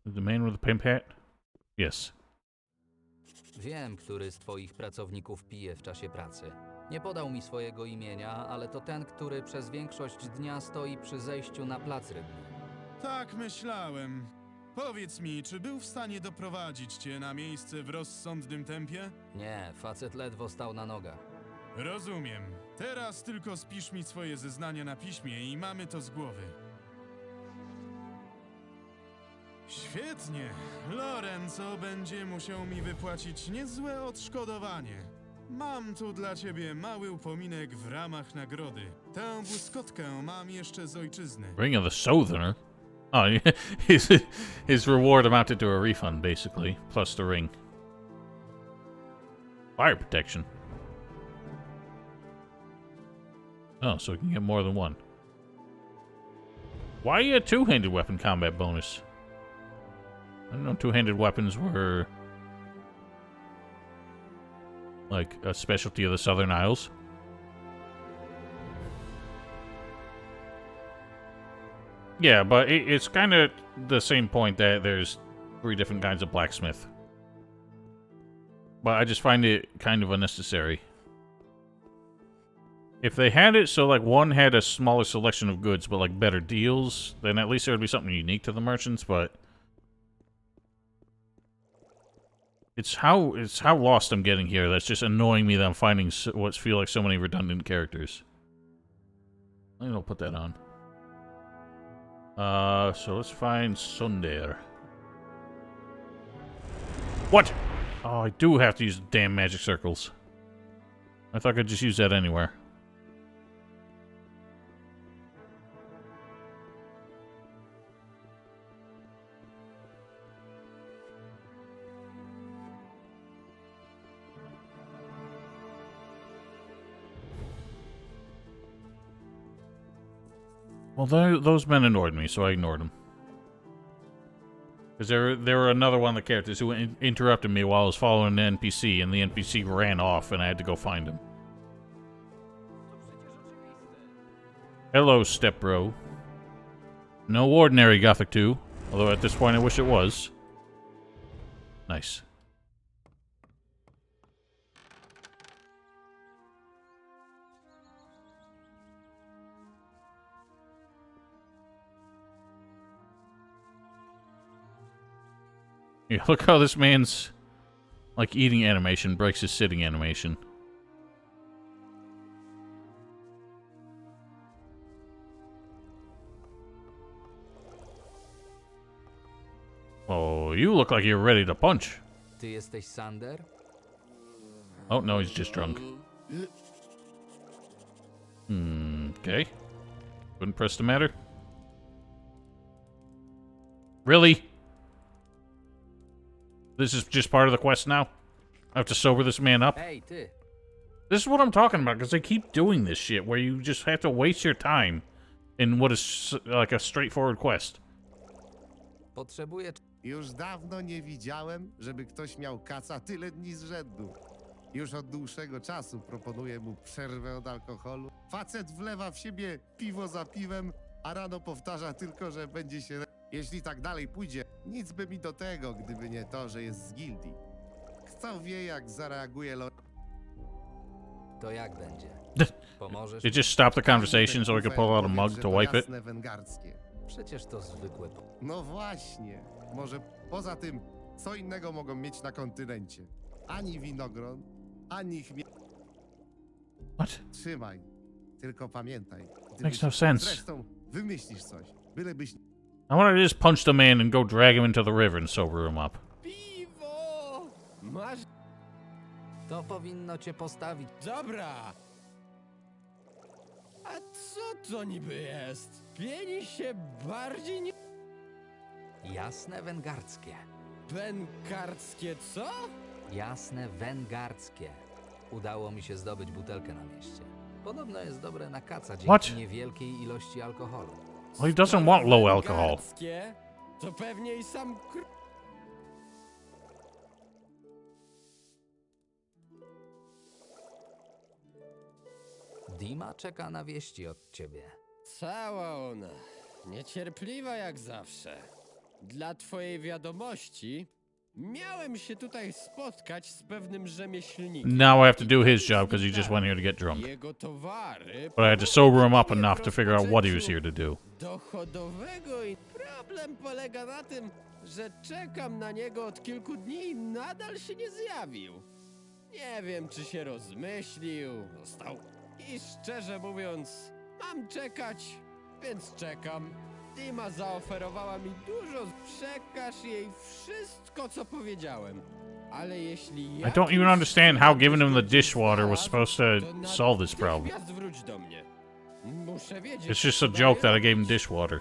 The man with the pimp hat? Yes. Wiem, który z twoich pracowników pije w czasie pracy. Nie podał mi swojego imienia, ale to ten, który przez większość dnia stoi przy zejściu na plac rybny. Tak myślałem. Powiedz mi, czy był w stanie doprowadzić cię na miejsce w rozsądnym tempie? Nie, facet ledwo stał na nogach. Rozumiem. Teraz tylko spisz mi swoje zeznania na piśmie i mamy to z głowy. Świetnie. Lorenzo będzie musiał mi wypłacić niezłe odszkodowanie. Mam tu dla ciebie mały upominek w ramach nagrody. Tę błyskotkę mam jeszcze z ojczyzny. Ring of the Southerner? Oh, his reward amounted to a refund, basically, plus the ring. Fire protection. Oh, so we can get more than one. Why a two-handed weapon combat bonus? I didn't know two-handed weapons were like a specialty of the Southern Isles. Yeah, but it's kind of the same point that there's 3 different kinds of blacksmith. But I just find it kind of unnecessary. If they had it so like one had a smaller selection of goods but like better deals, then at least there would be something unique to the merchants, but it's how lost I'm getting here that's just annoying me that I'm finding what feel like so many redundant characters. I think I'll put that on. So let's find Sundar. What? Oh, I do have to use the damn magic circles. I thought I could just use that anywhere. Well, those men annoyed me, so I ignored them. Because there were another one of the characters who interrupted me while I was following the NPC, and the NPC ran off, and I had to go find him. Hello, stepbro. No ordinary Gothic 2, although at this point I wish it was. Nice. Yeah, look how this man's, like, eating animation breaks his sitting animation. Oh, you look like you're ready to punch. Ty jesteś Sander? Oh, no, he's just drunk. Okay. Couldn't press the matter. Really? This is just part of the quest now? I have to sober this man up? Hej, ty. This is what I'm talking about, because they keep doing this shit where you just have to waste your time in what is like a straightforward quest. Potrzebuję... Już dawno nie widziałem, żeby ktoś miał kaca tyle dni z rzędu. Już od dłuższego czasu proponuję mu przerwę od alkoholu. Facet wlewa w siebie piwo za piwem, a rano powtarza tylko, że będzie się... Jeśli tak dalej pójdzie, nic by mi do tego, gdyby nie to, że jest z gildii. Kto wie, jak zareaguje To jak będzie? Pomożesz? It just stopped the conversation so we could pull out a mug to wipe it. Przecież to zwykłe... No właśnie. Może poza tym, co innego mogą mieć na kontynencie? Ani winogron, ani chmiel... What? Trzymaj. Tylko pamiętaj. Makes no sense. Zresztą wymyślisz coś. Bylebyś... I want to just punch the man and go drag him into the river and sober him up. Piwo! Masz... To powinno cię postawić. Dobra! A co to niby jest? Pieni się bardziej niż... Jasne węgardzkie. Węgardzkie co? Jasne węgardzkie. Udało mi się zdobyć butelkę na mieście. Podobno jest dobre na kaca dzięki niewielkiej ilości alkoholu. Well, he doesn't want low alcohol. Węgardzkie? To pewnie i sam... Dima czeka na wieści od ciebie. Cała ona. Niecierpliwa jak zawsze. Dla twojej wiadomości, miałem się tutaj spotkać z pewnym rzemieślnikiem. Now I have to do his job because he just went here to get drunk. Jego towary... But I had to sober him up enough to figure out what he was here to do. Dochodowego i problem polega na tym, że czekam na niego od kilku dni i nadal się nie zjawił. Nie wiem, czy się rozmyślił, został. I szczerze mówiąc, mam czekać, więc czekam. Dima zaoferowała mi dużo, przekaż jej wszystko, co powiedziałem. Ale jeśli I don't even understand how giving him the dishwater was supposed to solve this problem. wróć do mnie. Muszę wiedzieć. It's just a joke that I gave him dishwater.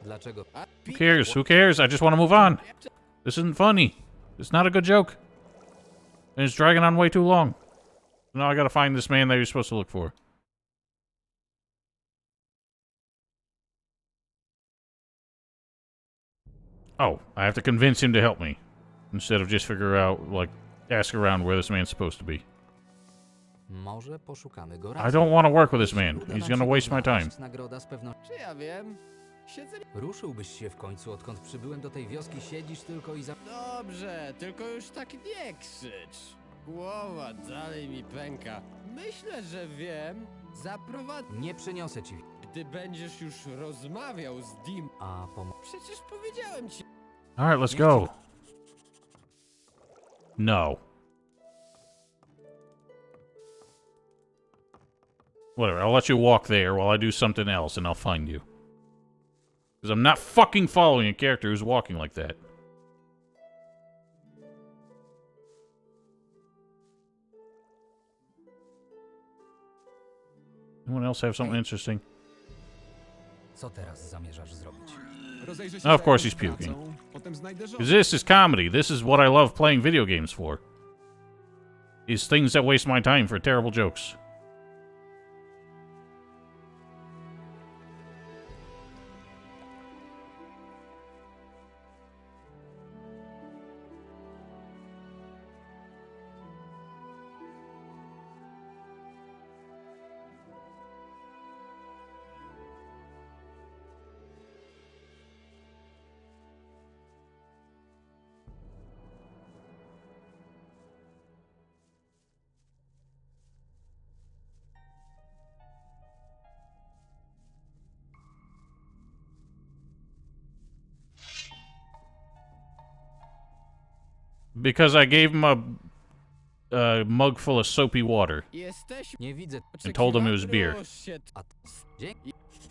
Dlaczego? Who cares? Who cares? I just want to move on. This isn't funny. It's not a good joke. And it's dragging on way too long. Now I gotta find this man that you're supposed to look for. Oh, I have to convince him to help me. Instead of just figure out, like, ask around where this man's supposed to be. Może poszukamy go I razem. don't want to work with this man. He's gonna waste my time. Nagroda z pewnością. Czy ja wiem? Siedzenie... Ruszyłbyś się w końcu, odkąd przybyłem do tej wioski, siedzisz tylko i za... Dobrze, tylko już tak nie krzycz. Głowa dalej mi pęka. Myślę, że wiem. Nie przyniosę ci. Gdy będziesz już rozmawiał z Dim... A Przecież powiedziałem ci... Alright, let's go. No. Whatever, I'll let you walk there while I do something else and I'll find you. Because I'm not fucking following a character who's walking like that. Anyone else have something interesting? Co teraz zamierzasz zrobić? Of course he's puking. Because this is comedy. This is what I love playing video games for. Is things that waste my time for terrible jokes. Because I gave him a mug full of soapy water. Nie widzę. And told him it was beer.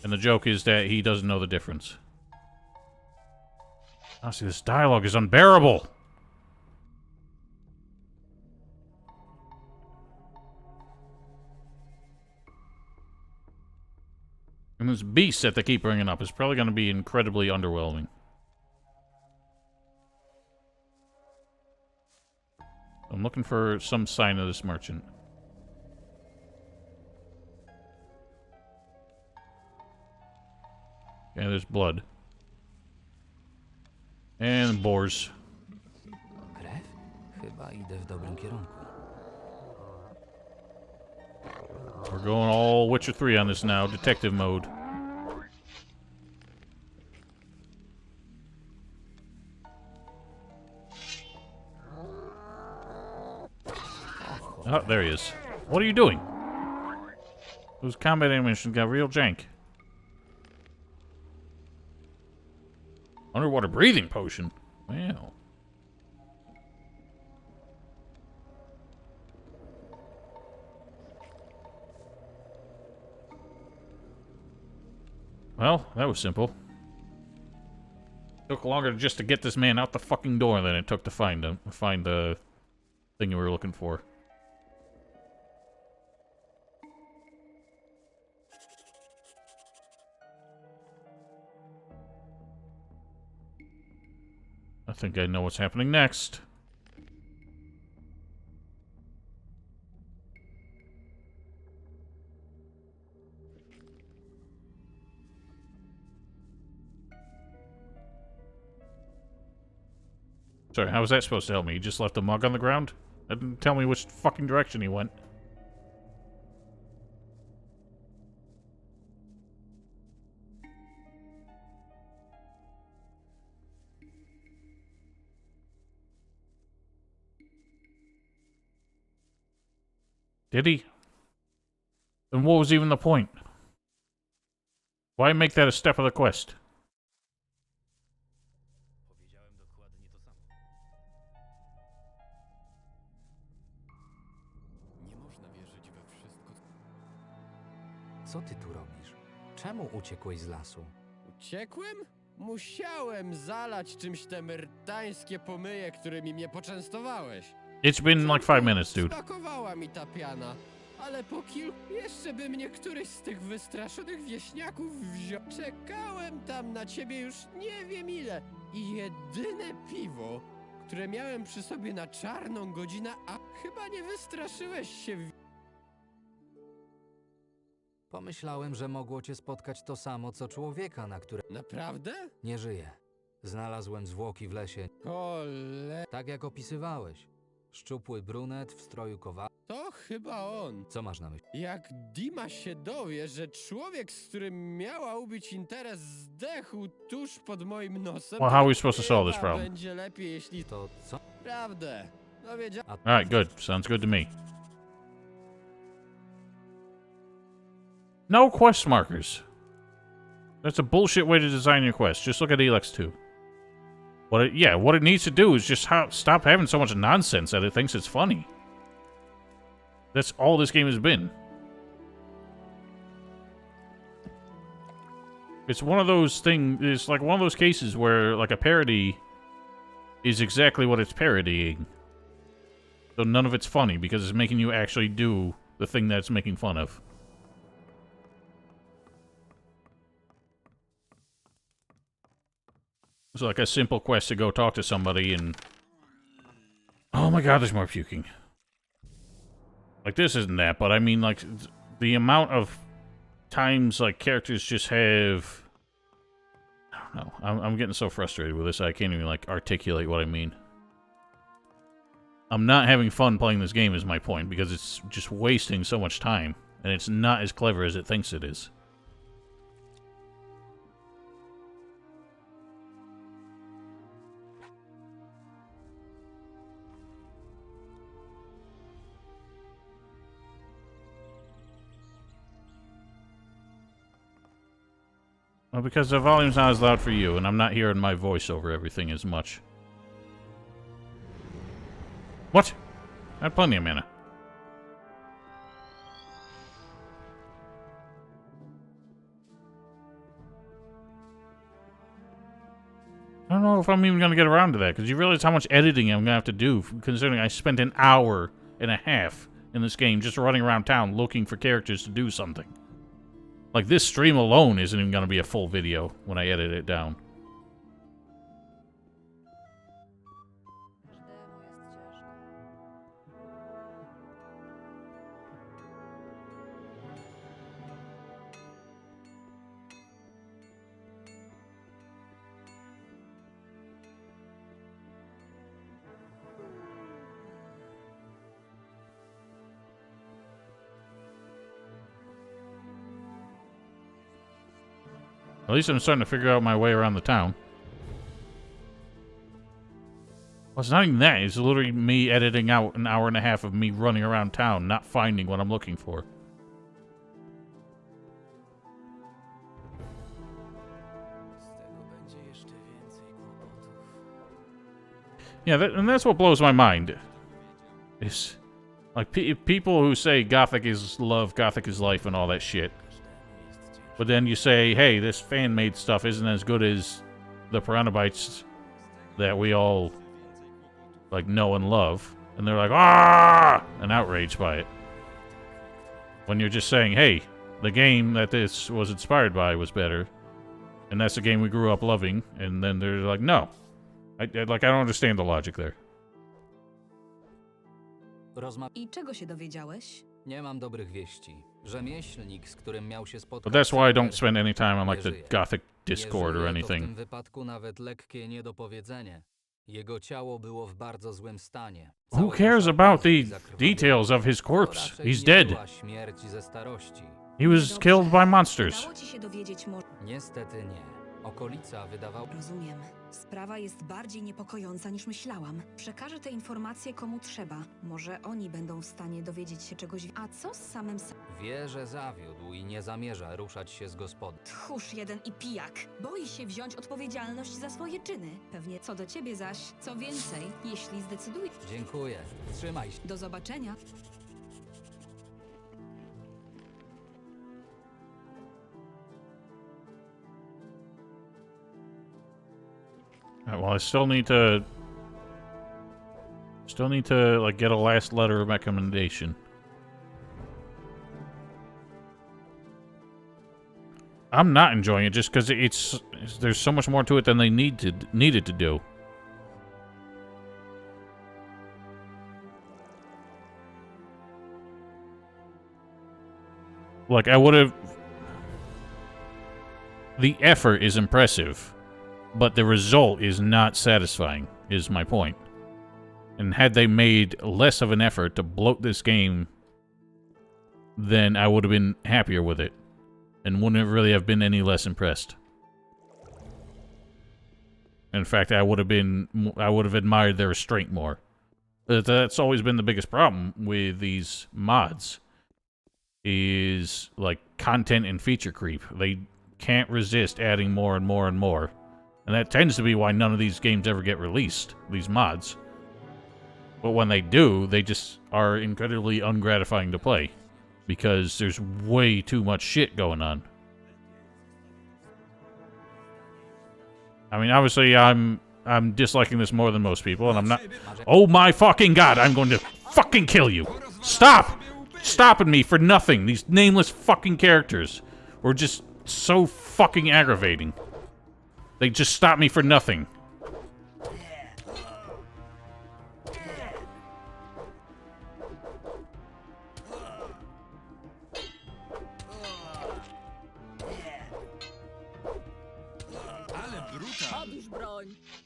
And the joke is that he doesn't know the difference. Honestly, this dialogue is unbearable. And this beast that they keep bringing up is probably going to be incredibly underwhelming. I'm looking for some sign of this merchant. Yeah, there's blood. And boars. Krew? Chyba idę w dobrym kierunku. We're going all Witcher 3 on this now, detective mode. Oh, there he is. What are you doing? Those combat animations got real jank. Underwater breathing potion? Wow. Well, that was simple. Took longer just to get this man out the fucking door than it took to find him. Find the thing you were looking for. I think I know what's happening next. Sorry, how was that supposed to help me? You just left a mug on the ground? That didn't tell me which fucking direction he went. Did he? Then what was even the point? Why make that a step of the quest? Co ty tu robisz? Czemu uciekłeś z lasu? Uciekłem? Musiałem zalać czymś te myrtańskie pomyje, którymi mnie poczęstowałeś. It's been like 5 minutes, dude. Smakowała mi ta piana, ale po kilku jeszcze by mnie któryś z tych wystraszonych wieśniaków wziął. Czekałem tam na ciebie już nie wiem ile i jedyne piwo, które miałem przy sobie na czarną godzinę, a chyba nie wystraszyłeś się. Pomyślałem, że mogło cię spotkać to samo, co człowieka, na które... Naprawdę? Nie żyje. Znalazłem zwłoki w lesie. Ole... Tak jak opisywałeś. Szczupły brunet w stroju kowala. To chyba on. Co masz na myśli? Jak Dima się dowie, że człowiek, z którym miała ubić interes, zdechł tuż pod moim nosem... Well, how are we supposed to solve this problem? Będzie lepiej, jeśli... To co? Prawdę. No wiedziałem... Alright, good. Sounds good to me. No quest markers. That's a bullshit way to design your quest. Just look at Elex 2. What it needs to do is just stop having so much nonsense that it thinks it's funny. That's all this game has been. It's one of those things, it's like one of those cases where, like, a parody is exactly what it's parodying. So none of it's funny, because it's making you actually do the thing that it's making fun of. It's like a simple quest to go talk to somebody and... Oh my god, there's more puking. Like, this isn't that, but I mean, like, the amount of times, like, characters just have... I don't know. I'm getting so frustrated with this, I can't even, like, articulate what I mean. I'm not having fun playing this game is my point, because it's just wasting so much time, and it's not as clever as it thinks it is. Well, because the volume's not as loud for you, and I'm not hearing my voice over everything as much. What? I had plenty of mana. I don't don't know if I'm even going to get around to that, because you realize how much editing I'm going to have to do, considering I spent an hour and a half in this game just running around town looking for characters to do something. Like, this stream alone isn't even going to be a full video when I edit it down. At least I'm starting to figure out my way around the town. Well, it's not even that. It's literally me editing out an hour and a half of me running around town, not finding what I'm looking for. Yeah, and that's what blows my mind. Is like people who say Gothic is love, Gothic is life, and all that shit. But then you say, hey, this fan-made stuff isn't as good as the Piranha that we all, like, know and love. And they're like, ah! And outraged by it. When you're just saying, hey, the game that this was inspired by was better. And that's the game we grew up loving. And then they're like, no. I don't understand the logic there. I czego się dowiedziałeś? Nie mam dobrych wieści. Rzemieślnik, z którym miał się spotkać. But that's why I don't spend any time on, like, the Gothic Discord or anything. W tym wypadku nawet lekkie niedopowiedzenie. Jego ciało było w bardzo złym stanie. Who cares about the details of his corpse? He's dead. Śmierci ze starości. He was killed by monsters. Udało ci się dowiedzieć Niestety nie. Okolica wydawała... Rozumiem. Sprawa jest bardziej niepokojąca niż myślałam. Przekażę te informacje komu trzeba. Może oni będą w stanie dowiedzieć się czegoś. A co z samym Wie, że zawiódł i nie zamierza ruszać się z gospody. Tchórz jeden i pijak. Boi się wziąć odpowiedzialność za swoje czyny. Pewnie co do ciebie zaś, co więcej, jeśli zdecyduje. Dziękuję. Trzymaj się. Do zobaczenia. Well, I still need to like get a last letter of recommendation. I'm not enjoying it just because there's so much more to it than they needed to do. Like, I would have... The effort is impressive. But the result is not satisfying, is my point. And had they made less of an effort to bloat this game, then I would have been happier with it. And wouldn't really have been any less impressed. In fact, I would have admired their restraint more. That's always been the biggest problem with these mods. Is, like, content and feature creep. They can't resist adding more and more and more. And that tends to be why none of these games ever get released, these mods. But when they do, they just are incredibly ungratifying to play. Because there's way too much shit going on. I mean, obviously, I'm disliking this more than most people, and I'm not... Oh my fucking god, I'm going to fucking kill you! Stop! Stopping me for nothing! These nameless fucking characters were just so fucking aggravating. They just stopped me for nothing.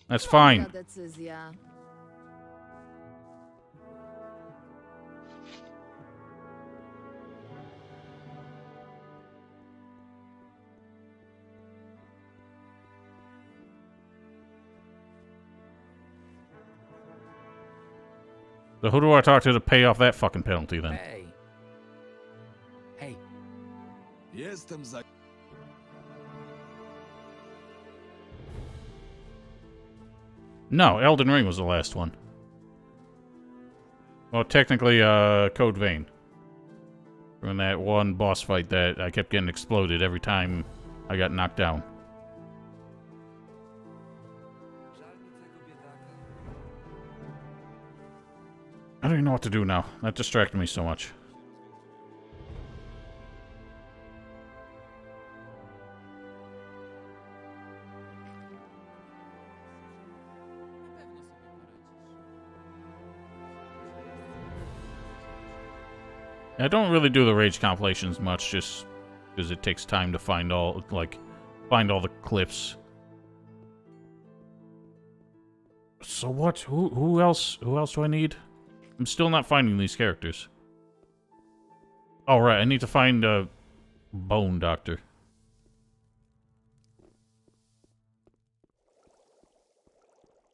That's fine. So who do I talk to pay off that fucking penalty then? Hey. Hey. Jestem za... No, Elden Ring was the last one. Well, technically, Code Vein. From that one boss fight that I kept getting exploded every time I got knocked down. I don't even know what to do now. That distracted me so much. I don't really do the rage compilations much, just because it takes time to find all the clips. So what? Who else? Who else do I need? I'm still not finding these characters. Oh right, I need to find a bone doctor.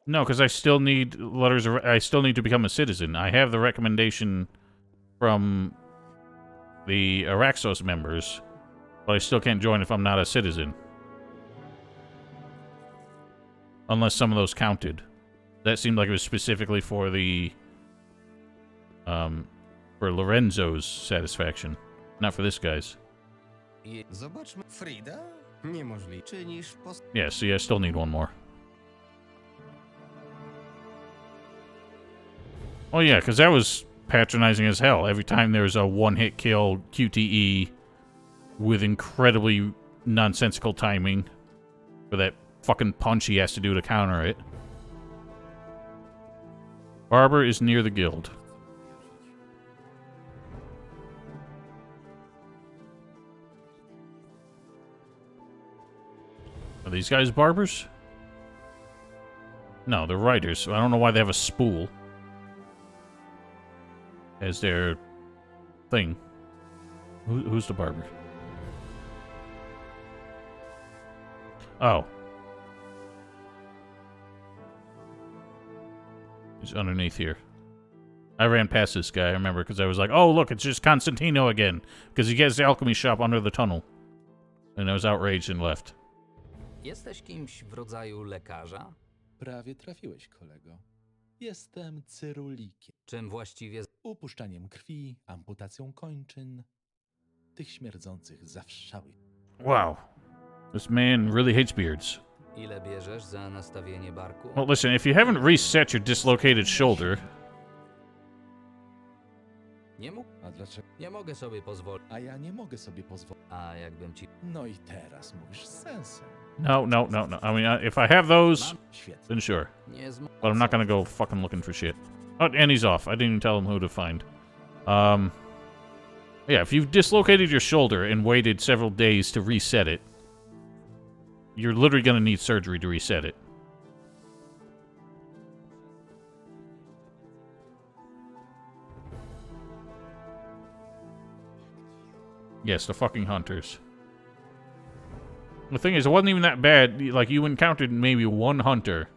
No, because I still need letters. I still need to become a citizen. I have the recommendation from the Araxos members, but I still can't join if I'm not a citizen. Unless some of those counted. That seemed like it was specifically for the for Lorenzo's satisfaction, not for this guy's. Zobaczmy. Frida? Niemożliwe. Czynisz Yeah, see, I still need one more. Oh yeah, because that was patronizing as hell. Every time there's a one-hit kill QTE with incredibly nonsensical timing for that fucking punch he has to do to counter it. Barber is near the guild. Are these guys barbers? No, they're writers. I don't know why they have a spool as their thing. Who's the barber? Oh. He's underneath here. I ran past this guy, I remember, because I was like, oh, look, it's just Constantino again. Because he gets the alchemy shop under the tunnel. And I was outraged and left. Jesteś kimś w rodzaju lekarza? Prawie trafiłeś, kolego. Jestem cyrulikiem. Czym właściwie? Upuszczaniem krwi, amputacją kończyn, tych śmierdzących zawszałych. Wow. This man really hates beards. Ile bierzesz za nastawienie barku? Well, listen, if you haven't reset your dislocated shoulder... A dlaczego? Nie mogę sobie pozwolić. A ja nie mogę sobie pozwolić. A jakbym ci... No i teraz mówisz z sensem. No. I mean, if I have those, then sure. But I'm not gonna go fucking looking for shit. Oh, and he's off. I didn't even tell him who to find. Yeah, if you've dislocated your shoulder and waited several days to reset it, you're literally gonna need surgery to reset it. Yes, the fucking hunters. The thing is, it wasn't even that bad. Like, you encountered maybe one hunter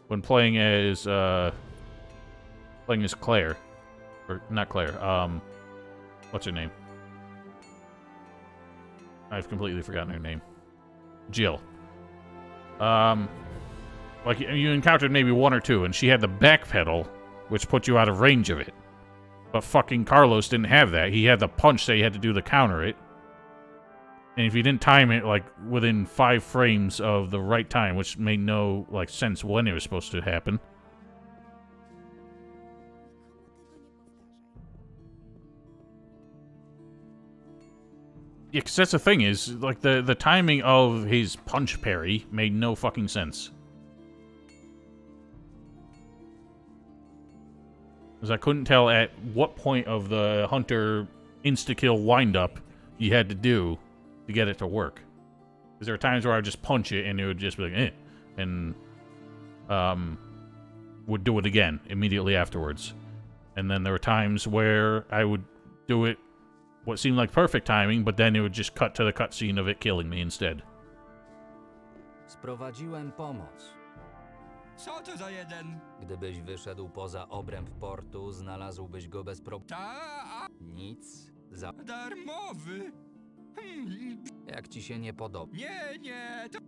when playing as Claire. Or, not Claire, what's her name? I've completely forgotten her name. Jill. Like, you encountered maybe one or two, and she had the back pedal, which put you out of range of it. But fucking Carlos didn't have that. He had the punch that he had to do to counter it. And if you didn't time it, like, within 5 frames of the right time, which made no, like, sense when it was supposed to happen. Yeah, because that's the thing is, like, the timing of his punch parry made no fucking sense. Because I couldn't tell at what point of the hunter insta-kill wind-up you had to do to get it to work. Because there were times where I would just punch it and it would just be like, eh. And, would do it again immediately afterwards. And then there were times where I would do it what seemed like perfect timing, but then it would just cut to the cutscene of it killing me instead. Sprowadziłem pomoc. Co to za jeden? Gdybyś wyszedł poza obręb portu, znalazłbyś go bez problemu. Ta, Nic za... darmowy. Jak ci się nie podoba? Nie, to...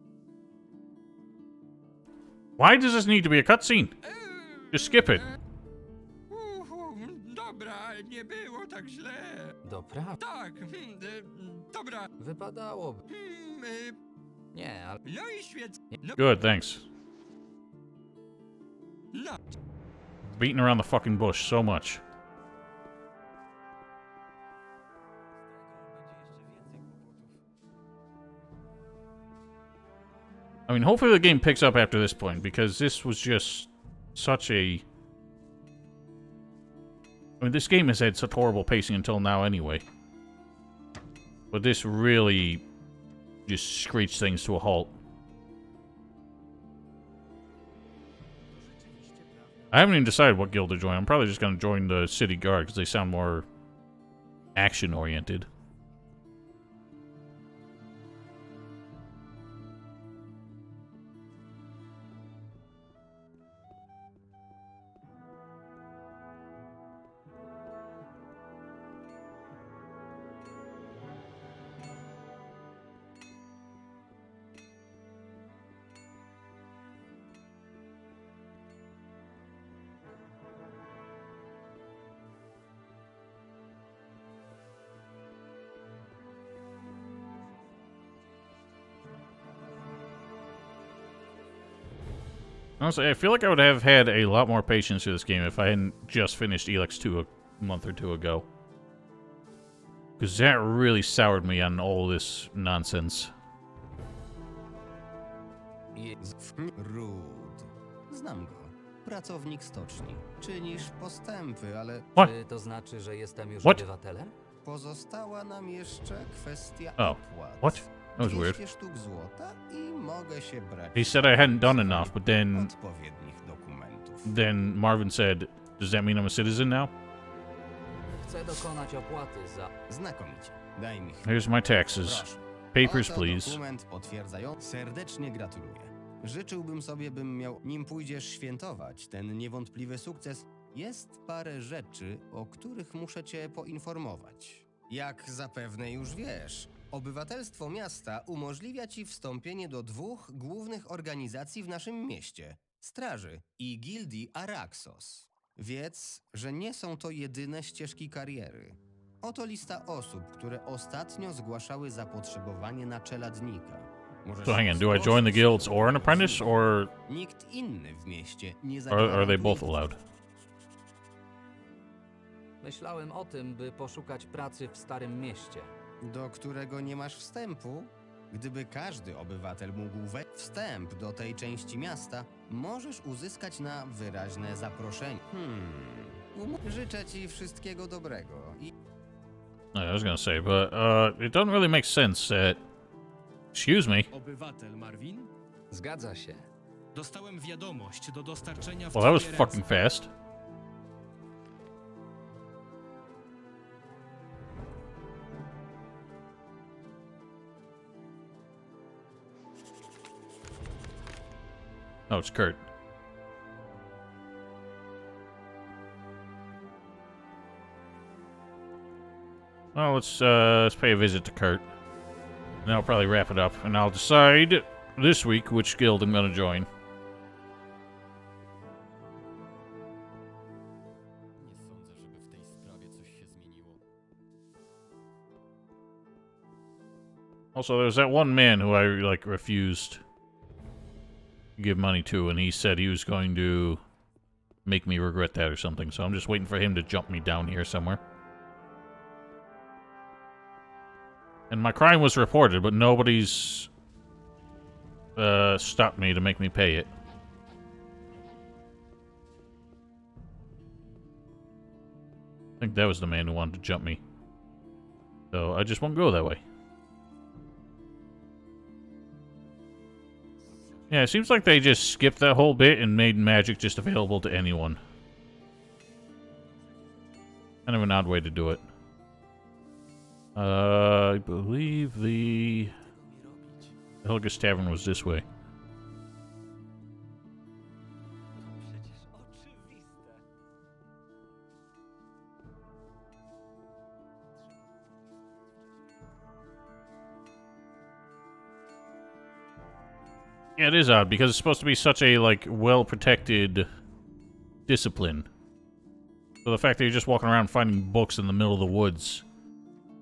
Why does this need to be a cutscene? Just skip it. Dobra, nie było tak źle. Doprawdy? Tak, dobra. Wypadałoby. Nie, ale... No i świetnie. No. Good, thanks. No. Beating around the fucking bush so much. I mean, hopefully the game picks up after this point, because this was just such a... I mean, this game has had such horrible pacing until now anyway. But this really just screeched things to a halt. I haven't even decided what guild to join. I'm probably just going to join the City Guard, because they sound more action-oriented. Honestly, I feel like I would have had a lot more patience for this game if I hadn't just finished Elex 2 a month or two ago. Because that really soured me on all this nonsense. Ród. Znam go. Pracownik stoczni. Czynisz postępy, ale... What? Czy to znaczy, że jestem już What? obywatelem? Pozostała nam jeszcze kwestia Oh. opłat. What? That was weird. 200 sztuk złota i mogę się brać... He said I hadn't done enough, but then... odpowiednich dokumentów. Then Marvin said, does that mean I'm a citizen now? Chcę dokonać opłaty za... Znakomicie. Daj mi chwilę. Here's my taxes. Proszę. Papers, Oto please. dokument potwierdzający. Serdecznie gratuluję. Życzyłbym sobie, bym miał, nim pójdziesz świętować ten niewątpliwy sukces, jest parę rzeczy, o których muszę cię poinformować. Jak zapewne już wiesz, obywatelstwo miasta umożliwia ci wstąpienie do 2 głównych organizacji w naszym mieście: Straży i Gildii Araxos. Wiedz, że nie są to jedyne ścieżki kariery. Oto lista osób, które ostatnio zgłaszały zapotrzebowanie na czeladnika. Możesz So hang on, do I join the guilds or an apprentice, or Nikt inny w mieście nie are they both allowed? Myślałem o tym, by poszukać pracy w Starym Mieście. Do którego nie masz wstępu? Gdyby każdy obywatel mógł wstęp do tej części miasta, możesz uzyskać na wyraźne zaproszenie. Życzę ci wszystkiego dobrego i... I was gonna say, but it doesn't really make sense that... Excuse me. Obywatel Marvin? Zgadza się. Dostałem wiadomość do dostarczenia w Well, that was twoje fucking ręce. fast. Oh, it's Kurt. Well, let's pay a visit to Kurt. And I'll probably wrap it up, and I'll decide this week which guild I'm gonna join. Also, there's that one man who I, like, refused to give money to, and he said he was going to make me regret that or something, so I'm just waiting for him to jump me down here somewhere. And my crime was reported, but nobody's stopped me to make me pay it. I think that was the man who wanted to jump me. So I just won't go that way. Yeah, it seems like they just skipped that whole bit and made magic just available to anyone. Kind of an odd way to do it. I believe the Helga's Tavern was this way. Yeah, it is odd because it's supposed to be such a, like, well-protected discipline. So the fact that you're just walking around finding books in the middle of the woods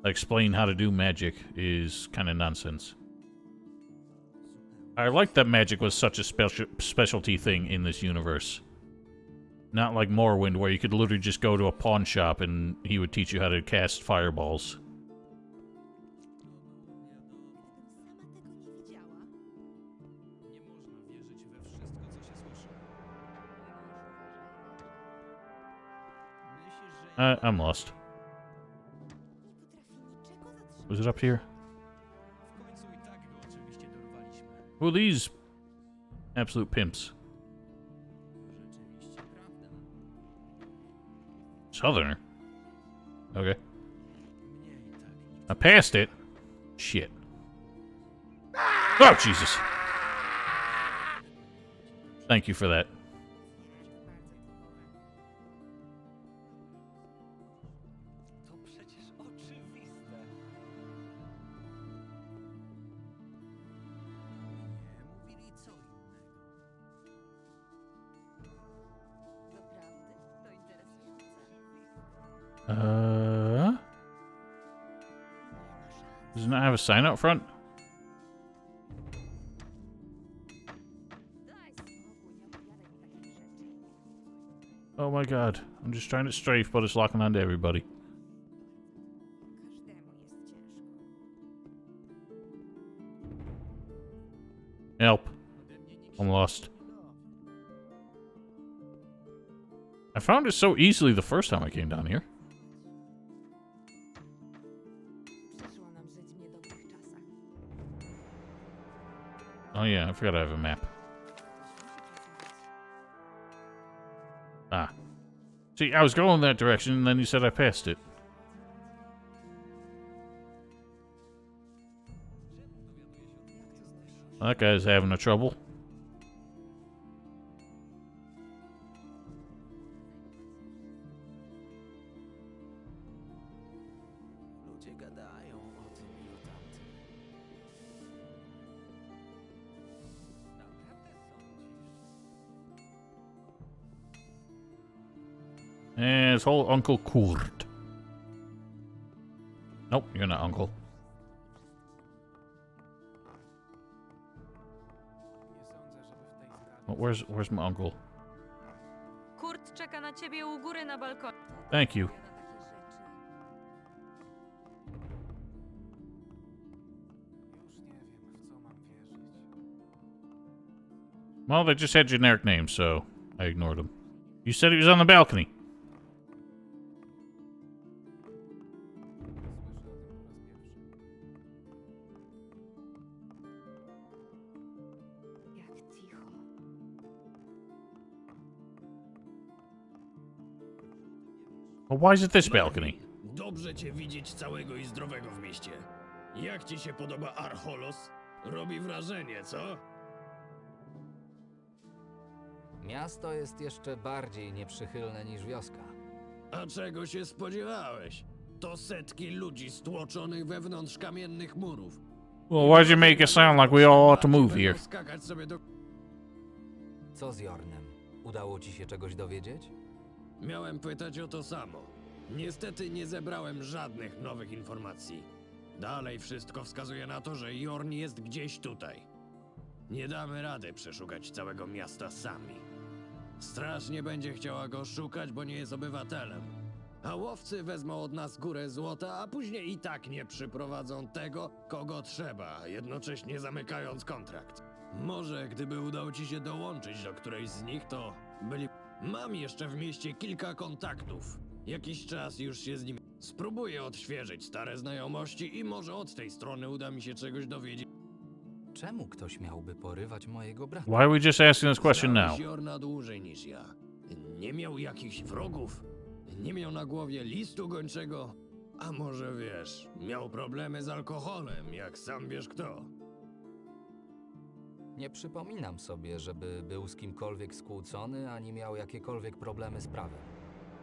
that explain how to do magic is kind of nonsense. I like that magic was such a specialty thing in this universe. Not like Morrowind, where you could literally just go to a pawn shop and he would teach you how to cast fireballs. I'm lost. Was it up here? Who are these absolute pimps? Southerner. Okay. I passed it. Shit. Oh, Jesus. Thank you for that. Does it not have a sign out front? Oh my god. I'm just trying to strafe, but it's locking onto everybody. Help. I'm lost. I found it so easily the first time I came down here. Oh yeah, I forgot I have a map. Ah. See, I was going that direction, and then you said I passed it. That guy's having a trouble. And it's whole Uncle Kurt. Nope, you're not Uncle. Well, where's my uncle? Kurt czeka na ciebie u góry na balkonie. Thank you. Well, they just had generic names, so I ignored them. You said he was on the balcony. Well, why is it this balcony? Dobrze cię widzieć całego i zdrowego w mieście. Jak ci się podoba Archolos? Robi wrażenie, co? Miasto jest jeszcze bardziej nieprzychylne niż wioska. A czego się spodziewałeś? To setki ludzi stłoczonych wewnątrz kamiennych murów. Well, why'd you make it sound like we all ought to move here? Skakać sobie do... Co z Jornem? Udało ci się czegoś dowiedzieć? Miałem pytać o to samo. Niestety nie zebrałem żadnych nowych informacji. Dalej wszystko wskazuje na to, że Jorn jest gdzieś tutaj. Nie damy rady przeszukać całego miasta sami. Straż nie będzie chciała go szukać, bo nie jest obywatelem. A łowcy wezmą od nas górę złota, a później i tak nie przyprowadzą tego, kogo trzeba, jednocześnie zamykając kontrakt. Może gdyby udało ci się dołączyć do którejś z nich, to byli... Mam jeszcze w mieście kilka kontaktów. Jakiś czas już się z nimi... Spróbuję odświeżyć stare znajomości i może od tej strony uda mi się czegoś dowiedzieć. Czemu ktoś miałby porywać mojego brata? Why are we just asking this question now? Znałeś Jorna dłużej niż ja. Nie miał jakichś wrogów? Nie miał na głowie listu gończego? A może wiesz, miał problemy z alkoholem, jak sam wiesz kto? Nie przypominam sobie, żeby był z kimkolwiek skłócony, ani miał jakiekolwiek problemy z prawem.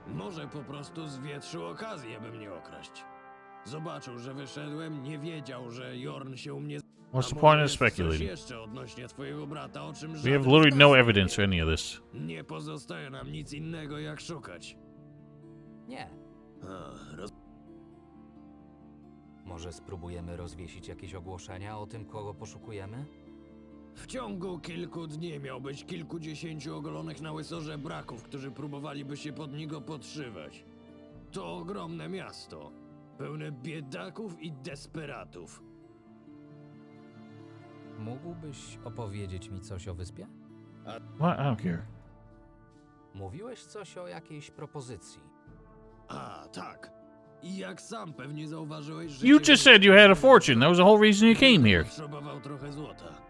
Może po prostu zwietrzył okazję, by mnie okraść. Zobaczył, że wyszedłem, nie wiedział, że Jorn się u mnie... What's the A point może in jest coś speculating? jeszcze odnośnie twojego brata, o czym We have żaden literally z no nas nie evidence for wie? any of this. Nie pozostaje nam nic innego, jak szukać. Nie. A, Może spróbujemy rozwiesić jakieś ogłoszenia o tym, kogo poszukujemy? W ciągu kilku dni miał być kilkudziesięciu ogolonych na łyso żebraków, którzy próbowaliby się pod niego podszywać. To ogromne miasto, pełne biedaków i desperatów. Mógłbyś opowiedzieć mi coś o wyspie? What? I don't care. Mówiłeś coś o jakiejś propozycji. A, tak. I jak sam pewnie zauważyłeś, że... You just said you had a fortune. That was the whole reason you came here. Potrzebował trochę złota.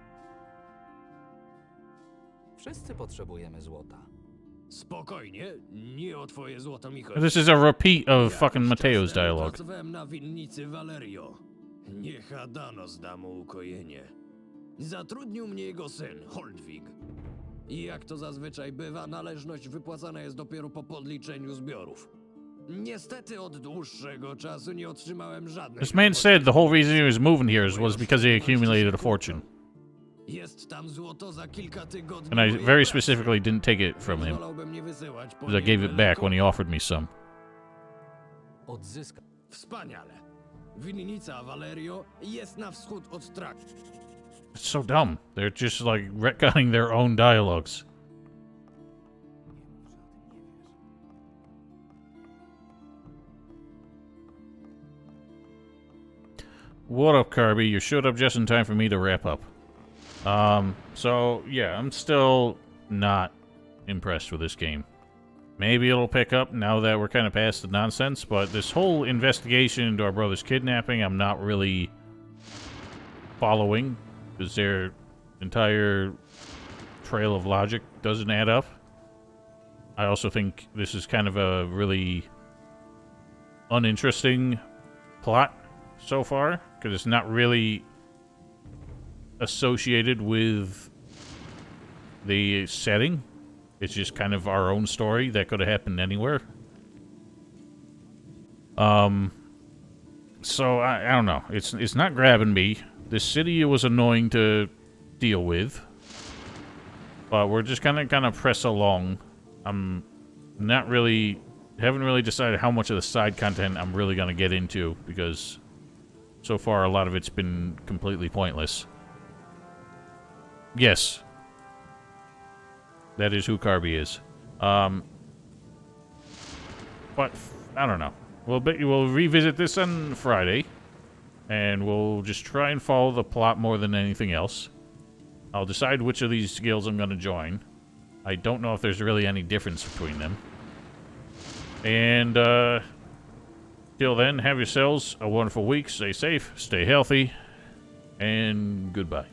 Wszyscy potrzebujemy złota. Spokojnie, nie o twoje złoto mi chodzi. This is a repeat of fucking Mateo's dialogue. Pracowałem na winnicy Valerio. Niech Adanos da mu ukojenie. Zatrudnił mnie jego syn, Holdwig. I jak to zazwyczaj bywa, należność wypłacana jest dopiero po podliczeniu zbiorów. Niestety od dłuższego czasu nie otrzymałem żadnej... This man said the whole reason he was moving here was because he accumulated a fortune. Jest tam złoto za kilka tygodni. And I very specifically didn't take it from him. Wolałbym nie wysyłać po Because I gave it back when he offered me some. Odzyska. Wspaniale. Winnica Valerio jest na wschód od traktu. It's so dumb. They're just like retconning their own dialogues. What up, Kirby? You showed up just in time for me to wrap up. So, yeah, I'm still not impressed with this game. Maybe it'll pick up now that we're kind of past the nonsense, but this whole investigation into our brother's kidnapping, I'm not really following, because their entire trail of logic doesn't add up. I also think this is kind of a really uninteresting plot so far, because it's not really associated with the setting. It's just kind of our own story that could have happened anywhere. So I don't know. It's not grabbing me. This city was annoying to deal with, but we're just kind of press along. I'm not really, haven't really decided how much of the side content I'm really gonna get into, because so far a lot of it's been completely pointless. Yes. That is who Carby is. But I don't know. We'll revisit this on Friday, and we'll just try and follow the plot more than anything else. I'll decide which of these guilds I'm going to join. I don't know if there's really any difference between them. And till then, have yourselves a wonderful week. Stay safe, stay healthy, and goodbye.